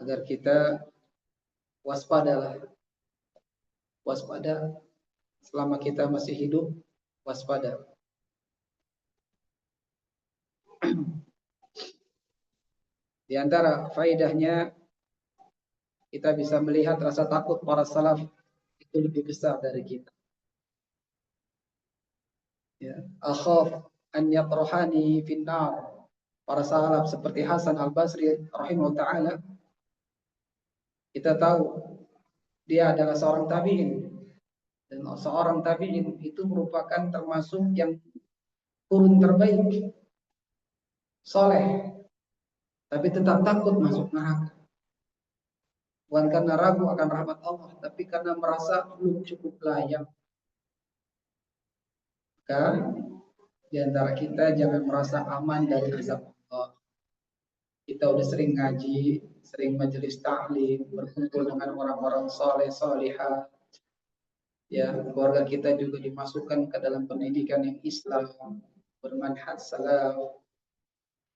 [SPEAKER 1] agar kita waspada selama kita masih hidup, waspada. Di antara faedahnya, kita bisa melihat rasa takut para salaf itu lebih besar dari kita. Ya, akhaf an yatrahani finnar. Para salaf seperti Hasan Al-Basri rahimahullah taala, kita tahu dia adalah seorang tabi'in, dan seorang tabi'in itu merupakan termasuk yang kurun terbaik, soleh, tapi tetap takut masuk neraka. Bukan karena ragu akan rahmat Allah, tapi karena merasa belum cukup layak. Maka di antara kita jangan merasa aman dari azab Allah. Kita udah sering ngaji, sering majelis taklim, berkumpul dengan orang-orang soleh, solihah. Ya, keluarga kita juga dimasukkan ke dalam pendidikan yang Islam, bermanhaj salaf.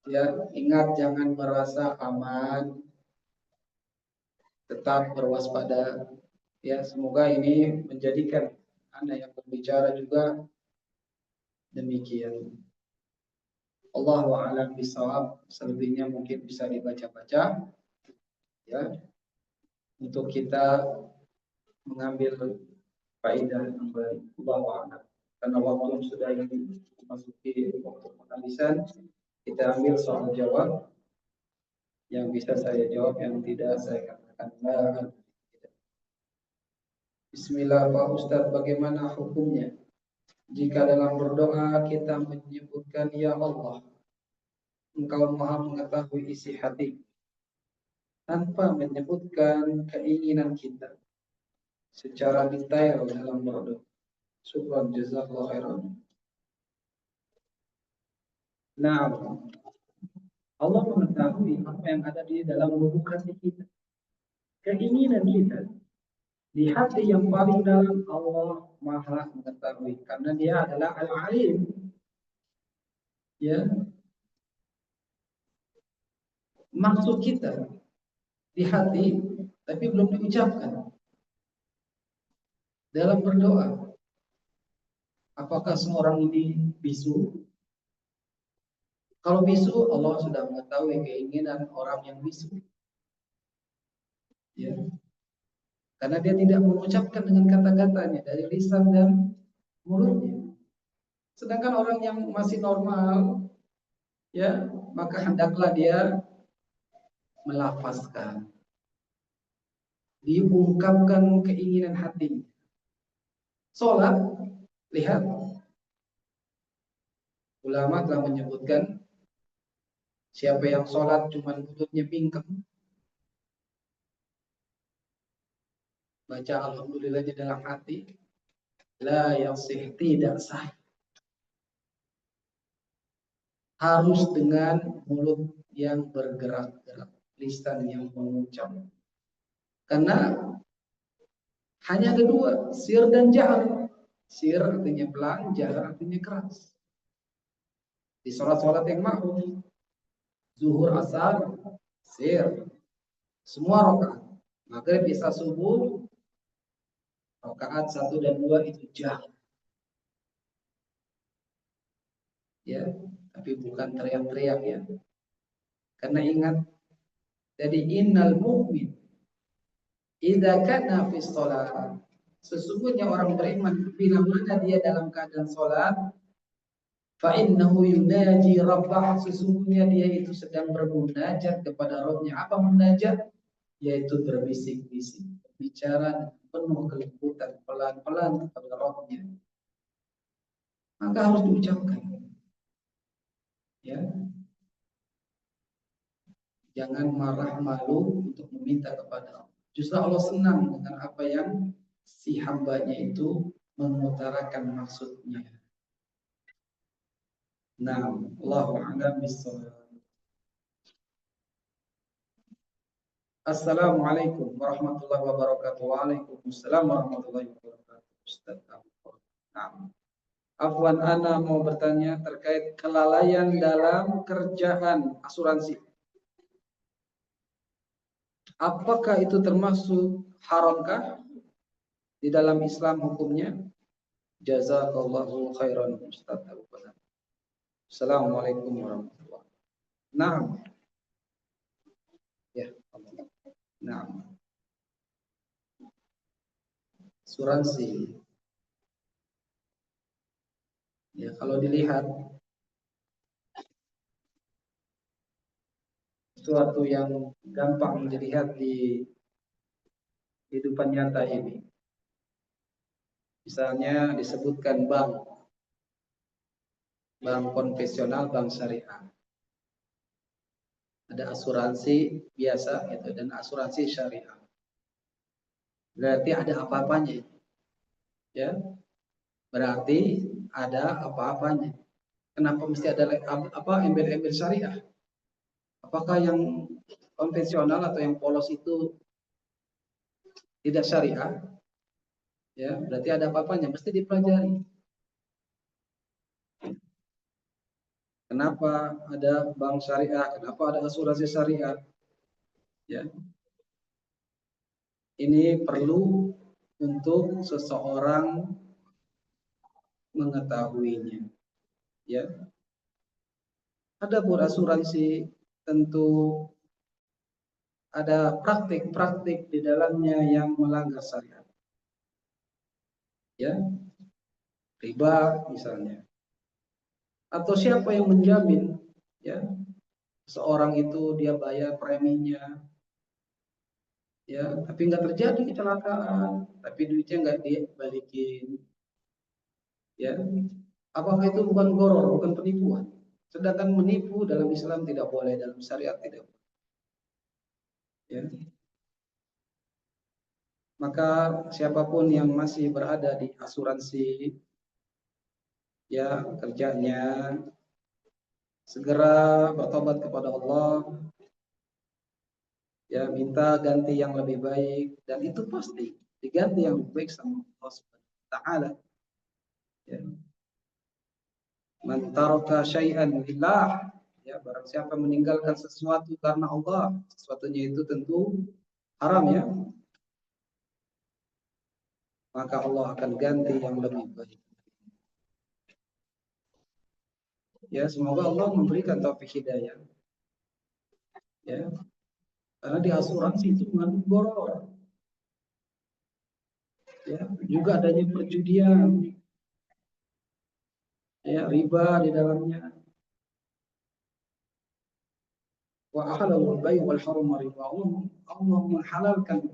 [SPEAKER 1] Ya, ingat jangan merasa aman, tetap berwaspada. Ya, semoga ini menjadikan Anda yang berbicara juga demikian. Allahu a'lam bishawab. Selebihnya mungkin bisa dibaca-baca ya untuk kita mengambil faedah yang baik. Allahu a'lam. Karena waktu sudah memasuki waktu penalisan, kita ambil soal jawab. Yang bisa saya jawab, yang tidak saya katakan la. Bismillah Pak Ustadz, bagaimana hukumnya jika dalam berdoa kita menyebutkan ya Allah, Engkau Maha mengetahui isi hati, tanpa menyebutkan keinginan kita secara detail dalam berdoa. Syukran, jazakallahu khairan. Nah, Allah mengetahui apa yang ada di dalam lubuk hati kita, keinginan kita. Di hati yang paling dalam Allah Maha mengetahui karena Dia adalah Al-Alim. Ya, maksud kita di hati tapi belum diucapkan dalam berdoa. Apakah seorang ini bisu? Kalau bisu, Allah sudah mengetahui keinginan orang yang bisu. Ya, karena dia tidak mengucapkan dengan kata-katanya dari lisan dan mulutnya. Sedangkan orang yang masih normal, ya, maka hendaklah dia melafazkan, diungkapkan keinginan hati. Sholat, lihat, ulama telah menyebutkan siapa yang sholat cuma mulutnya bingkem, baca alhamdulillahnya dalam hati, la yasih, tidak sah. Harus dengan mulut yang bergerak-gerak, lisan yang mengucap. Karena hanya ada dua, sir dan jahar. Sir artinya pelan, jahar artinya keras. Di sholat-sholat yang ma'ruf, zuhur, asar, sir, semua rakaat. Maghrib, isya, subuh, rakaat 1 dan 2 itu jahar. Ya, tapi bukan teriak-teriak ya. Karena ingat, jadi innal mu'min idza kana fi shalah, sesungguhnya orang beriman bila mana dia dalam keadaan salat, fa innahu yunaji rabbah, sesungguhnya dia itu sedang bermunajat kepada Rabbnya. Apa munajat? Yaitu berbisik-bisik, bicara penuh kelembutan, pelan-pelan kepada Rabbnya. Maka harus diucapkan. Ya. Jangan marah malu untuk meminta kepada Allah. Justru Allah senang dengan apa yang si hambanya itu mengutarakan maksudnya. Nah, Allahu a'lam bishawab. Assalamualaikum warahmatullahi wabarakatuh. Waalaikumsalam warahmatullahi wabarakatuh. Ustaz. Nah, Afwan, ana mau bertanya terkait kelalaian dalam kerjaan asuransi. Apakah itu termasuk haramkah di dalam Islam hukumnya? Jazakallahu khairan Ustaz Abu Bakar. Assalamualaikum warahmatullahi wabarakatuh. Nah, ya, nah, asuransi. Ya, kalau dilihat sesuatu yang gampang dilihat di kehidupan nyata ini. Misalnya disebutkan bank konvensional, bank syariah. Ada asuransi biasa gitu dan asuransi syariah. Berarti ada apa-apanya. Ya. Berarti ada apa-apanya. Kenapa mesti ada embel-embel syariah? Apakah yang konvensional atau yang polos itu tidak syariah? Ya, berarti ada apa-apanya, mesti dipelajari. Kenapa ada bank syariah? Kenapa ada asuransi syariah? Ya. Ini perlu untuk seseorang mengetahuinya. Ya. Adapun asuransi tentu ada praktik-praktik di dalamnya yang melanggar syariat. Ya, riba misalnya. Atau siapa yang menjamin ya seorang itu dia bayar preminya ya, tapi nggak terjadi kecelakaan, tapi duitnya nggak dibalikin ya. Apakah itu bukan gharar, bukan penipuan? Sedangkan menipu dalam Islam tidak boleh, dalam syariat tidak boleh. Ya. Maka siapapun yang masih berada di asuransi, ya kerjanya segera bertobat kepada Allah, ya minta ganti yang lebih baik, dan itu pasti diganti yang lebih baik sama Allah Subhanahu wa taala. Ya. Man taraka syai'an lillah, ya barang siapa meninggalkan sesuatu karena Allah, sesuatunya itu tentu haram ya, maka Allah akan ganti yang lebih baik. Ya, semoga Allah memberikan taufik hidayah. Ya, karena di asuransi itu mengandung boror. Ya, juga adanya perjudian, ya riba di dalamnya. Wa ahalal bai wal haram riba. Allah menghalalkan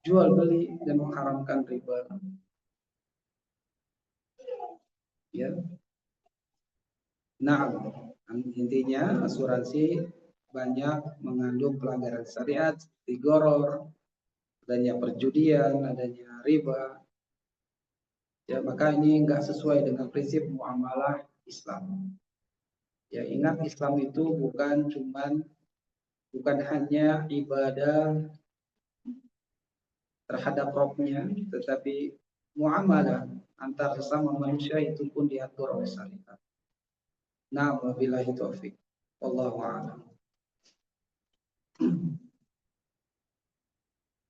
[SPEAKER 1] jual beli dan mengharamkan riba. Ya. Nah, intinya asuransi banyak mengandung pelanggaran syariat, seperti gharar, adanya perjudian, adanya riba. Ya, maka ini enggak sesuai dengan prinsip muamalah Islam. Ya, ingat Islam itu bukan hanya ibadah terhadap Rabbnya, tetapi muamalah antar sesama manusia itu pun diatur oleh syariat. Nah, wabillahi taufik. Wallahu a'lam.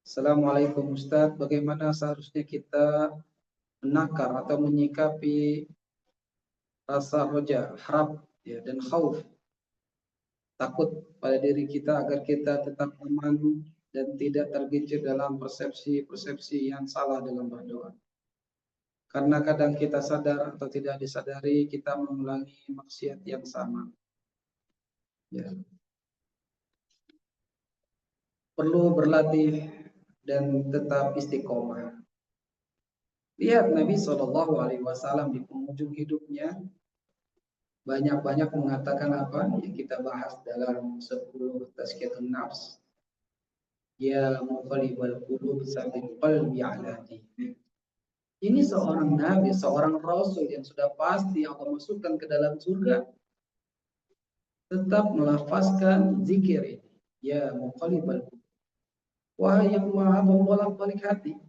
[SPEAKER 1] Assalamualaikum Ustaz, bagaimana seharusnya kita menakar atau menyikapi rasa roja, harap ya, dan khauf, takut pada diri kita agar kita tetap aman dan tidak tergelincir dalam persepsi-persepsi yang salah dalam berdoa. Karena kadang kita sadar atau tidak disadari kita mengulangi maksiat yang sama. Ya. Perlu berlatih dan tetap istiqomah. Lihat Nabi Shallallahu Alaihi Wasallam di penghujung hidupnya banyak-banyak mengatakan apa yang kita bahas dalam 10 tazkiyatun nafs. Ya muqallibal qulub tsabbit qalbi ala dinik. Ini seorang nabi, seorang rasul yang sudah pasti Allah masukkan ke dalam surga, tetap melafazkan zikir ini. Ya muqallibal qulub. Wahai yang maha membolak-balik hati,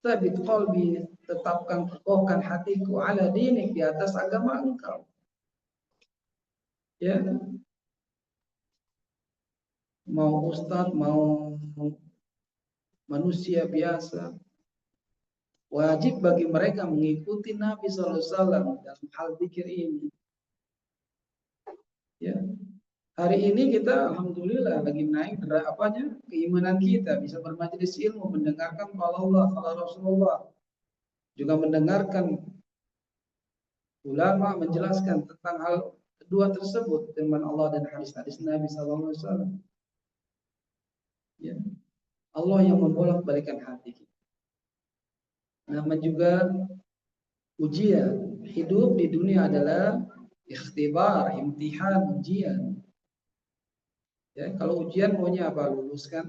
[SPEAKER 1] tsabbit qalbi, tetapkan kokohkan hatiku ala dinik, di atas agama engkau. Ya, mau ustadz, mau manusia biasa, wajib bagi mereka mengikuti Nabi SAW dalam hal zikir ini. Ya, hari ini kita alhamdulillah lagi naik keimanan kita, bisa bermajelis ilmu, mendengarkan qala Allah, qala Rasulullah, juga mendengarkan ulama menjelaskan tentang hal kedua tersebut, firman Allah dan hadis-hadis Nabi SAW. Ya, Allah yang membolak-balikan hati kita. Nama juga ujian. Hidup di dunia adalah ikhtibar, imtihan, ujian. Ya, kalau ujian maunya apa? Lulus kan?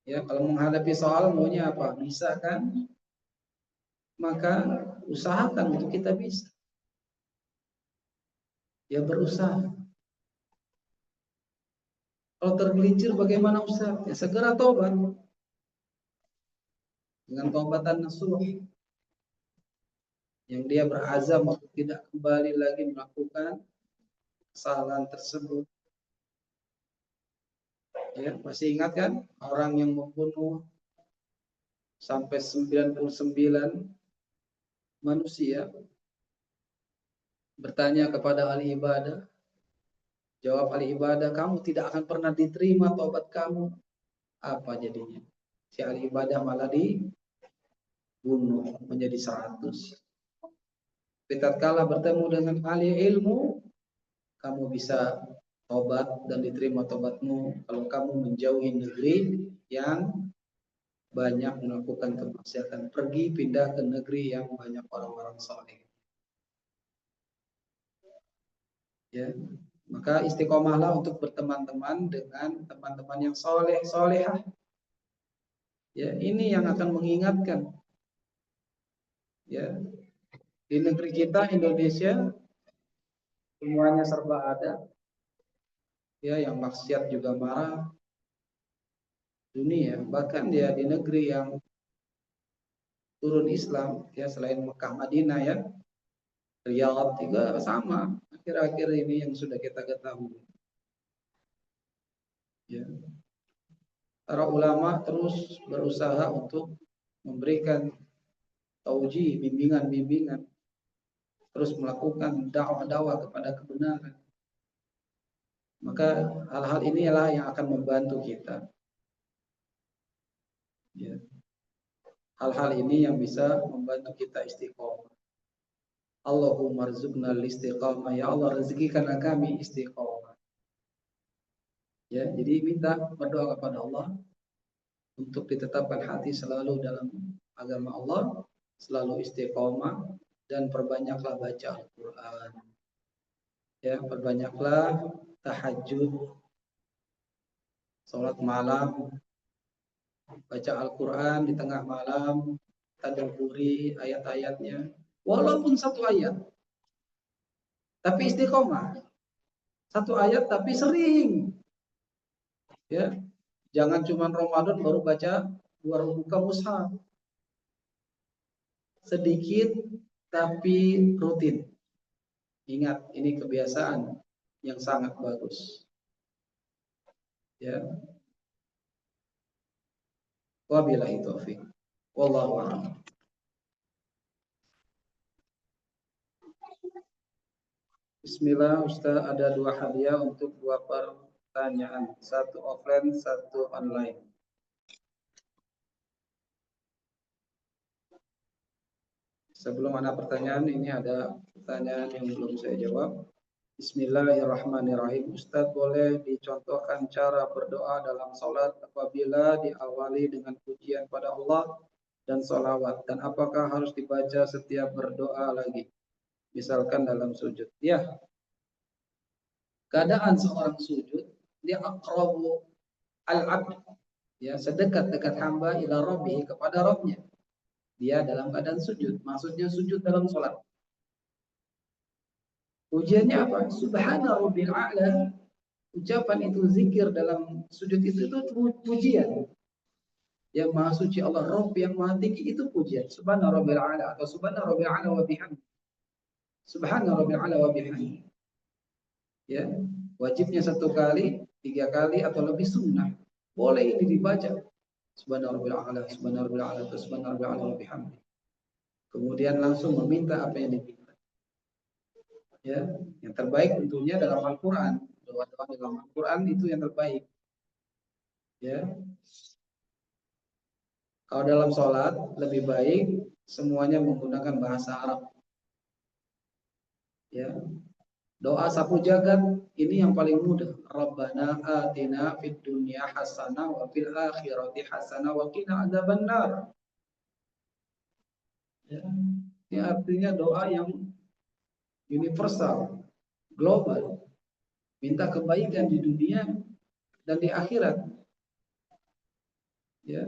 [SPEAKER 1] Ya, kalau menghadapi soal maunya apa? Bisa kan? Maka usahakan untuk kita bisa. Ya berusaha. Kalau tergelincir bagaimana usaha? Ya segera tobat. Dengan taubatan nasuh. Yang dia berazam untuk tidak kembali lagi melakukan kesalahan tersebut. Ya, masih ingat kan orang yang membunuh sampai 99 manusia, bertanya kepada ahli ibadah, jawab ahli ibadah, kamu tidak akan pernah diterima taubat kamu. Apa jadinya? Si ahli ibadah malah dibunuh menjadi 100. Tatkala bertemu dengan ahli ilmu, kamu bisa tobat dan diterima tobatmu kalau kamu menjauhi negeri yang banyak melakukan kemaksiatan. Pergi pindah ke negeri yang banyak orang-orang saleh. Ya, maka istiqomahlah untuk berteman-teman dengan teman-teman yang soleh solehah. Ya, ini yang akan mengingatkan. Ya, di negeri kita Indonesia semuanya serba ada. Ya, yang maksiat juga marah dunia. Bahkan dia di negeri yang turun Islam, ya selain Mekah Madinah ya, Riyadh juga sama. Akhir-akhir ini yang sudah kita ketahui. Ya, para ulama terus berusaha untuk memberikan tauji, bimbingan-bimbingan, terus melakukan dakwah-dakwah kepada kebenaran. Maka hal-hal inilah yang akan membantu kita. Ya. Hal-hal ini yang bisa membantu kita istiqomah. Allahumma rzuqna istiqomah. Ya Allah, rezekikanlah kami istiqomah. Ya, jadi minta berdoa kepada Allah untuk ditetapkan hati selalu dalam agama Allah, selalu istiqomah, dan perbanyaklah baca Al-Quran. Ya, perbanyaklah tahajud, sholat malam, baca Al-Quran di tengah malam, tadabburi ayat-ayatnya, walaupun satu ayat, tapi istiqomah. Satu ayat tapi sering. Ya, jangan cuma Ramadan baru baru buka mushaf. Sedikit tapi rutin. Ingat, ini kebiasaan yang sangat bagus. Ya. Wabillahi taufik. Wallahu a'lam. Bismillah, Ustaz, ada 2 hadiah untuk 2 pertanyaan. 1 offline, 1 online. Sebelum ada pertanyaan, ini ada pertanyaan yang belum saya jawab. Bismillahirrahmanirrahim. Ustaz, boleh dicontohkan cara berdoa dalam salat apabila diawali dengan pujian pada Allah dan sholawat? Dan apakah harus dibaca setiap berdoa lagi? Misalkan dalam sujud. Ya, keadaan seorang sujud, dia aqrabu al-abd. Ya, sedekat-dekat hamba ila rabbih, kepada Rabbnya. Dia dalam keadaan sujud. Maksudnya sujud dalam salat. Ujiannya apa? Subhana rabbil a'la. Ucapan itu, zikir dalam sujud itu pujian. Yang maha suci Allah, Rabb yang maha tinggi itu pujian. Subhana rabbil a'la atau subhana rabbil a'la wa bihamdi. Subhana rabbil a'la wa bihamdi. Ya, wajibnya 1 kali, 3 kali atau lebih sunnah. Boleh ini dibaca. Subhana rabbil a'la, subhana rabbil a'la, subhana rabbil a'la wa bihamdi. Kemudian langsung meminta apa yang diminta. Ya, yang terbaik tentunya dalam Al-Qur'an. Doa-doa dalam Al-Qur'an itu yang terbaik. Ya. Kalau dalam sholat lebih baik semuanya menggunakan bahasa Arab. Ya. Doa sapu jagat ini yang paling mudah. Rabbana atina fid dunya hasanah wa fil akhirati hasanah wa qina adzabannar. Ya. Ini artinya doa yang universal, global. Minta kebaikan di dunia dan di akhirat. Ya.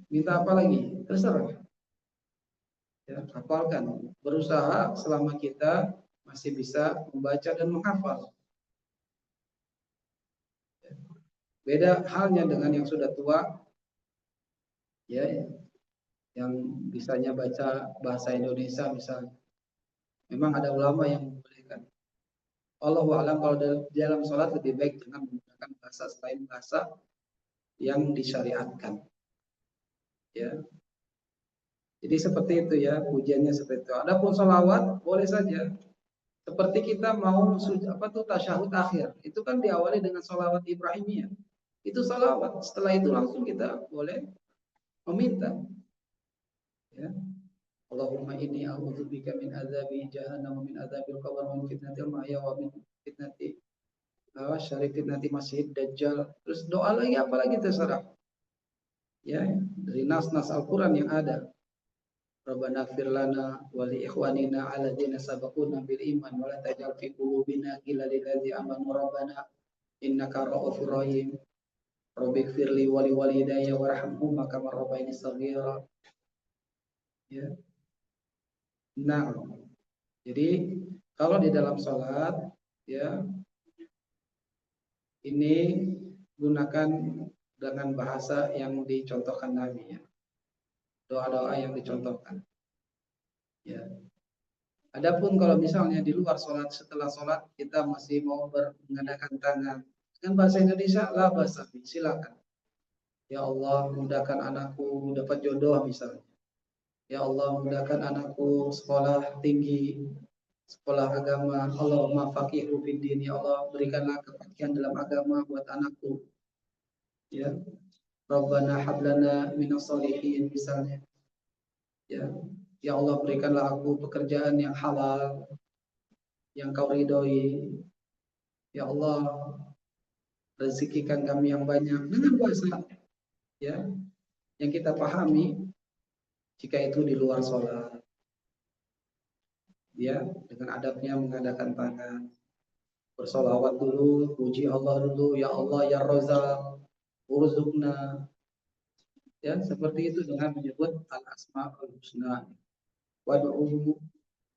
[SPEAKER 1] Minta apa lagi? Terserah. Ya, hafalkan. Berusaha selama kita masih bisa membaca dan menghafal. Beda halnya dengan yang sudah tua, ya, yang bisanya baca bahasa Indonesia misalnya. Memang ada ulama yang membolehkan. Allahu a'lam, kalau dalam sholat lebih baik dengan menggunakan bahasa selain bahasa yang disyariatkan. Ya. Jadi seperti itu ya, pujiannya seperti itu. Adapun sholawat boleh saja. Seperti kita mau tasyahud akhir, itu kan diawali dengan sholawat Ibrahimiyah. Itu sholawat. Setelah itu langsung kita boleh meminta. Ya. Allahumma inni a'udzubika min azabi jahannam wa min adzabil qabr wa min fitnatil mahya wa min fitnati syarri fitnati masih dajjal. Terus doa lagi apa lagi terserah. Ya, dari nas-nas Al-Qur'an yang ada. Rabbana ighfir lana wa li ikhwanina alladzina sabaquna bil iman wa la taj'al fi qulubina ghillan lil ladzina amanu rabbana innaka ra'ufur rahim. Rabbi ighfirli wa li walidayya warhamhuma kama rabbayani shaghira. Ya. Nah, jadi kalau di dalam salat ya ini gunakan dengan bahasa yang dicontohkan Nabi ya. Doa-doa yang dicontohkan. Ya. Adapun kalau misalnya di luar sholat, setelah sholat kita masih mau mengadakan tangan dengan bahasa Indonesia, lah bahasa silakan. Ya Allah mudahkan anakku dapat jodoh misalnya. Ya Allah mudahkan anakku sekolah tinggi, sekolah agama. Allahumma faqihu fid din. Ya Allah berikanlah kepastian dalam agama buat anakku. Ya. Rabbana hablana minas solihin misalnya. Ya. Ya Allah berikanlah aku pekerjaan yang halal, yang kau ridhoi. Ya Allah rezekikan kami yang banyak dengan bahasa ya yang kita pahami. Jika itu di luar sholat ya dengan adabnya mengadakan tangan, bersolawat dulu, puji Allah dulu, ya Allah ya Razzaq urzuqna, ya seperti itu dengan menyebut al asmaul husna wad'u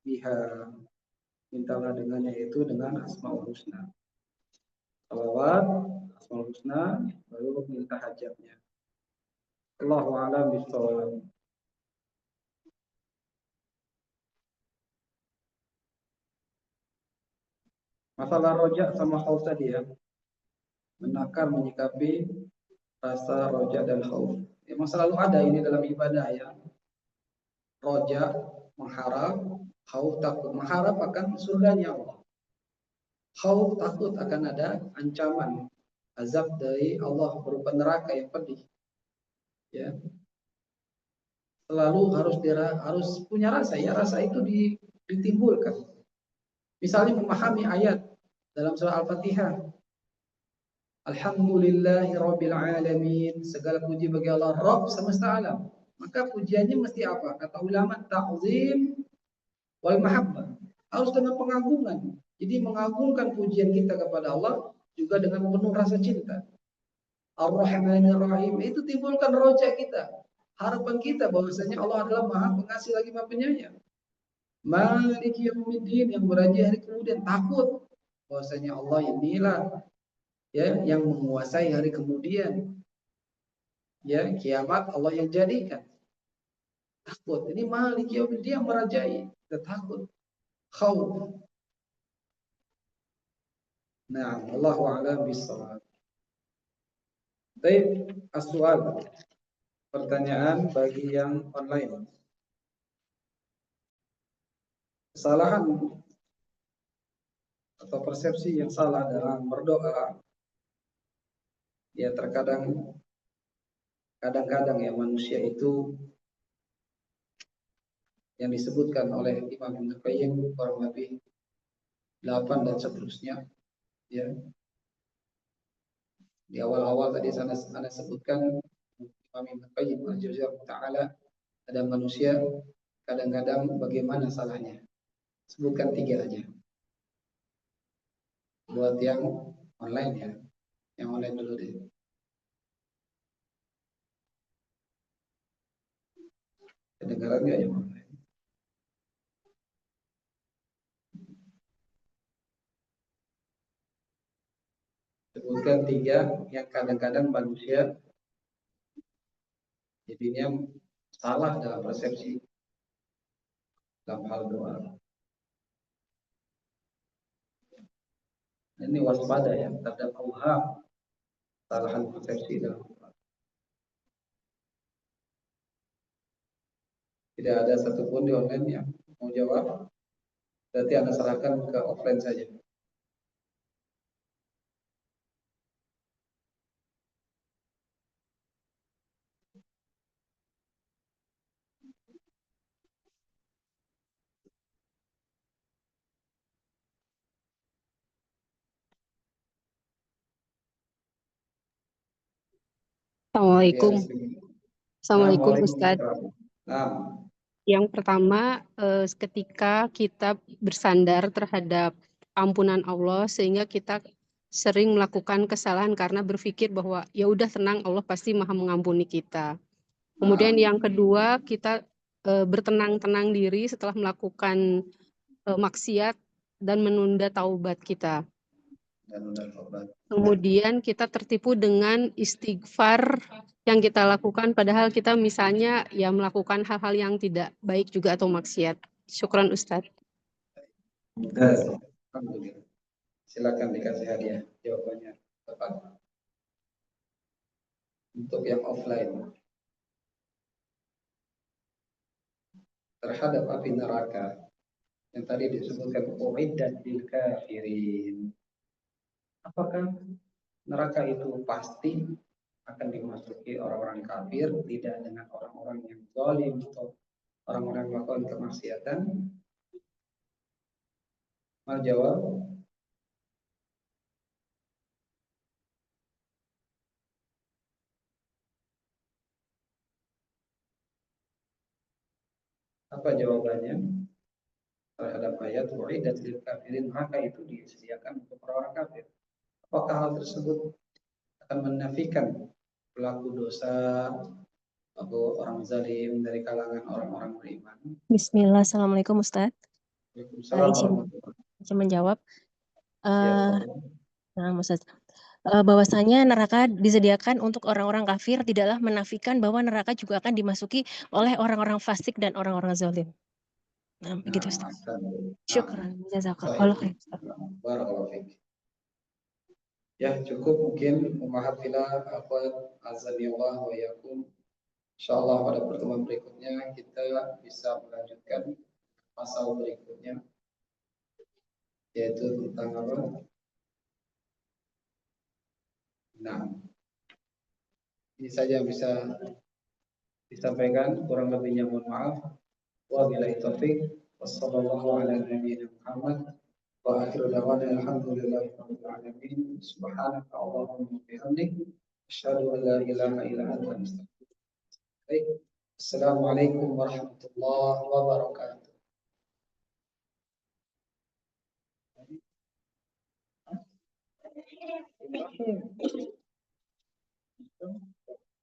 [SPEAKER 1] biha, mintalah dengannya itu dengan asmaul husna, salawat asmaul husna baru minta hajatnya. Allahu a'lam bishawab. Masalah rojak sama khauf tadi ya, menakar menyikapi rasa rojak dan khauf. Memang selalu ada ini dalam ibadah ya. Rojak mengharap, khauf takut. Mengharap akan surganya Allah. Khauf takut akan ada ancaman azab dari Allah berupa neraka yang pedih. Ya. Selalu harus punya rasa ya, rasa itu ditimbulkan. Misalnya memahami ayat dalam surah Al-Fatihah. Alhamdulillahi Rabbil Alamin. Segala puji bagi Allah Rabb semesta alam. Maka pujiannya mesti apa? Kata ulama ta'zim wal mahabbah. Harus dengan pengagungan. Jadi mengagungkan pujian kita kepada Allah juga dengan penuh rasa cinta. Ar-Rahmanir Rahim. Itu timbulkan rojak kita. Harapan kita bahwasanya Allah adalah Maha Pengasih lagi Maha Penyayang. Maliki Yaumiddin, yang beraja hari kemudian, takut bahwasanya Allah inilah ya yang menguasai hari kemudian. Ya, kiamat Allah yang jadikan. Takut. Ini Maliki Yaumiddin, yang merajai. Kita takut. Khauf. Nah, Allahu a'lam bishawab. Baik, as-su'al. Pertanyaan bagi yang online. Kesalahan atau persepsi yang salah dalam berdoa ya kadang-kadang ya manusia itu yang disebutkan oleh Imam Ibnu Qayyim kurang lebih 8 dan seterusnya ya. Di awal-awal tadi saya sebutkan Imam Ibnu Qayyim al-Jauziyah taala ada manusia kadang-kadang bagaimana salahnya. Sebutkan 3 aja. Buat yang online ya. Yang online dulu deh. Kedengaran nggak yang online? Sebutkan 3 yang kadang-kadang manusia jadinya salah dalam persepsi dalam hal doa. Ini waspada ya terhadap auham, kesalahan persepsi dalam doa. Tidak ada satupun di online yang mau jawab. Berarti Anda serahkan ke offline saja. Ya,
[SPEAKER 2] Assalamualaikum. Assalamualaikum Ustadz.
[SPEAKER 1] Waalaikumsalam. Nah,
[SPEAKER 2] Yang pertama, ketika kita bersandar terhadap ampunan Allah, sehingga kita sering melakukan kesalahan karena berpikir bahwa ya udah tenang, Allah pasti maha mengampuni kita. Kemudian yang kedua, kita bertenang-tenang diri setelah melakukan maksiat dan menunda taubat kita. Kemudian kita tertipu dengan istighfar yang kita lakukan, padahal kita misalnya ya melakukan hal-hal yang tidak baik juga atau maksiat. Syukran Ustadz.
[SPEAKER 1] Alhamdulillah. Silakan dikasih hadiah jawabannya tepat. Untuk yang offline, terhadap api neraka yang tadi disebutkan uiddat lil kafirin. Apakah neraka itu pasti akan dimasuki orang-orang kafir, tidak dengan orang-orang yang zalim atau orang-orang yang melakukan kemaksiatan? Mal jawab. Apa jawabannya terhadap ayat uiddat lil kafirin? Neraka itu disediakan untuk orang-orang kafir. Apakah hal tersebut akan menafikan pelaku dosa atau orang zalim dari kalangan orang-orang beriman?
[SPEAKER 3] Bismillah, Assalamualaikum Ustadz.
[SPEAKER 1] Waalaikumsalam
[SPEAKER 3] Izin
[SPEAKER 1] warahmatullahi
[SPEAKER 3] menjawab.
[SPEAKER 1] wabarakatuh.
[SPEAKER 3] Nah, Ustadz, bahwasanya neraka disediakan untuk orang-orang kafir tidaklah menafikan bahwa neraka juga akan dimasuki oleh orang-orang fasik dan orang-orang zalim. Nah, begitu Ustadz. Syukran, jazakallahu khair.
[SPEAKER 1] Barakallahu fiik. Ya, cukup mungkin memahamilah apa azanillah wa yakum. Insyaallah pada pertemuan berikutnya kita bisa melanjutkan pasal berikutnya, yaitu tentang apa? Nah, ini saja yang bisa disampaikan, kurang lebihnya mohon maaf. Wabillahi taufik. Wassallallahu ala nabiyyina Muhammad wa akhiru da'wana alhamdulillahi rabbil alamin. Subhanaka Allahumma wa bihamdik asyhadu an la ilaha illa anta astaghfiruka. Assalamualaikum warahmatullahi wabarakatuh.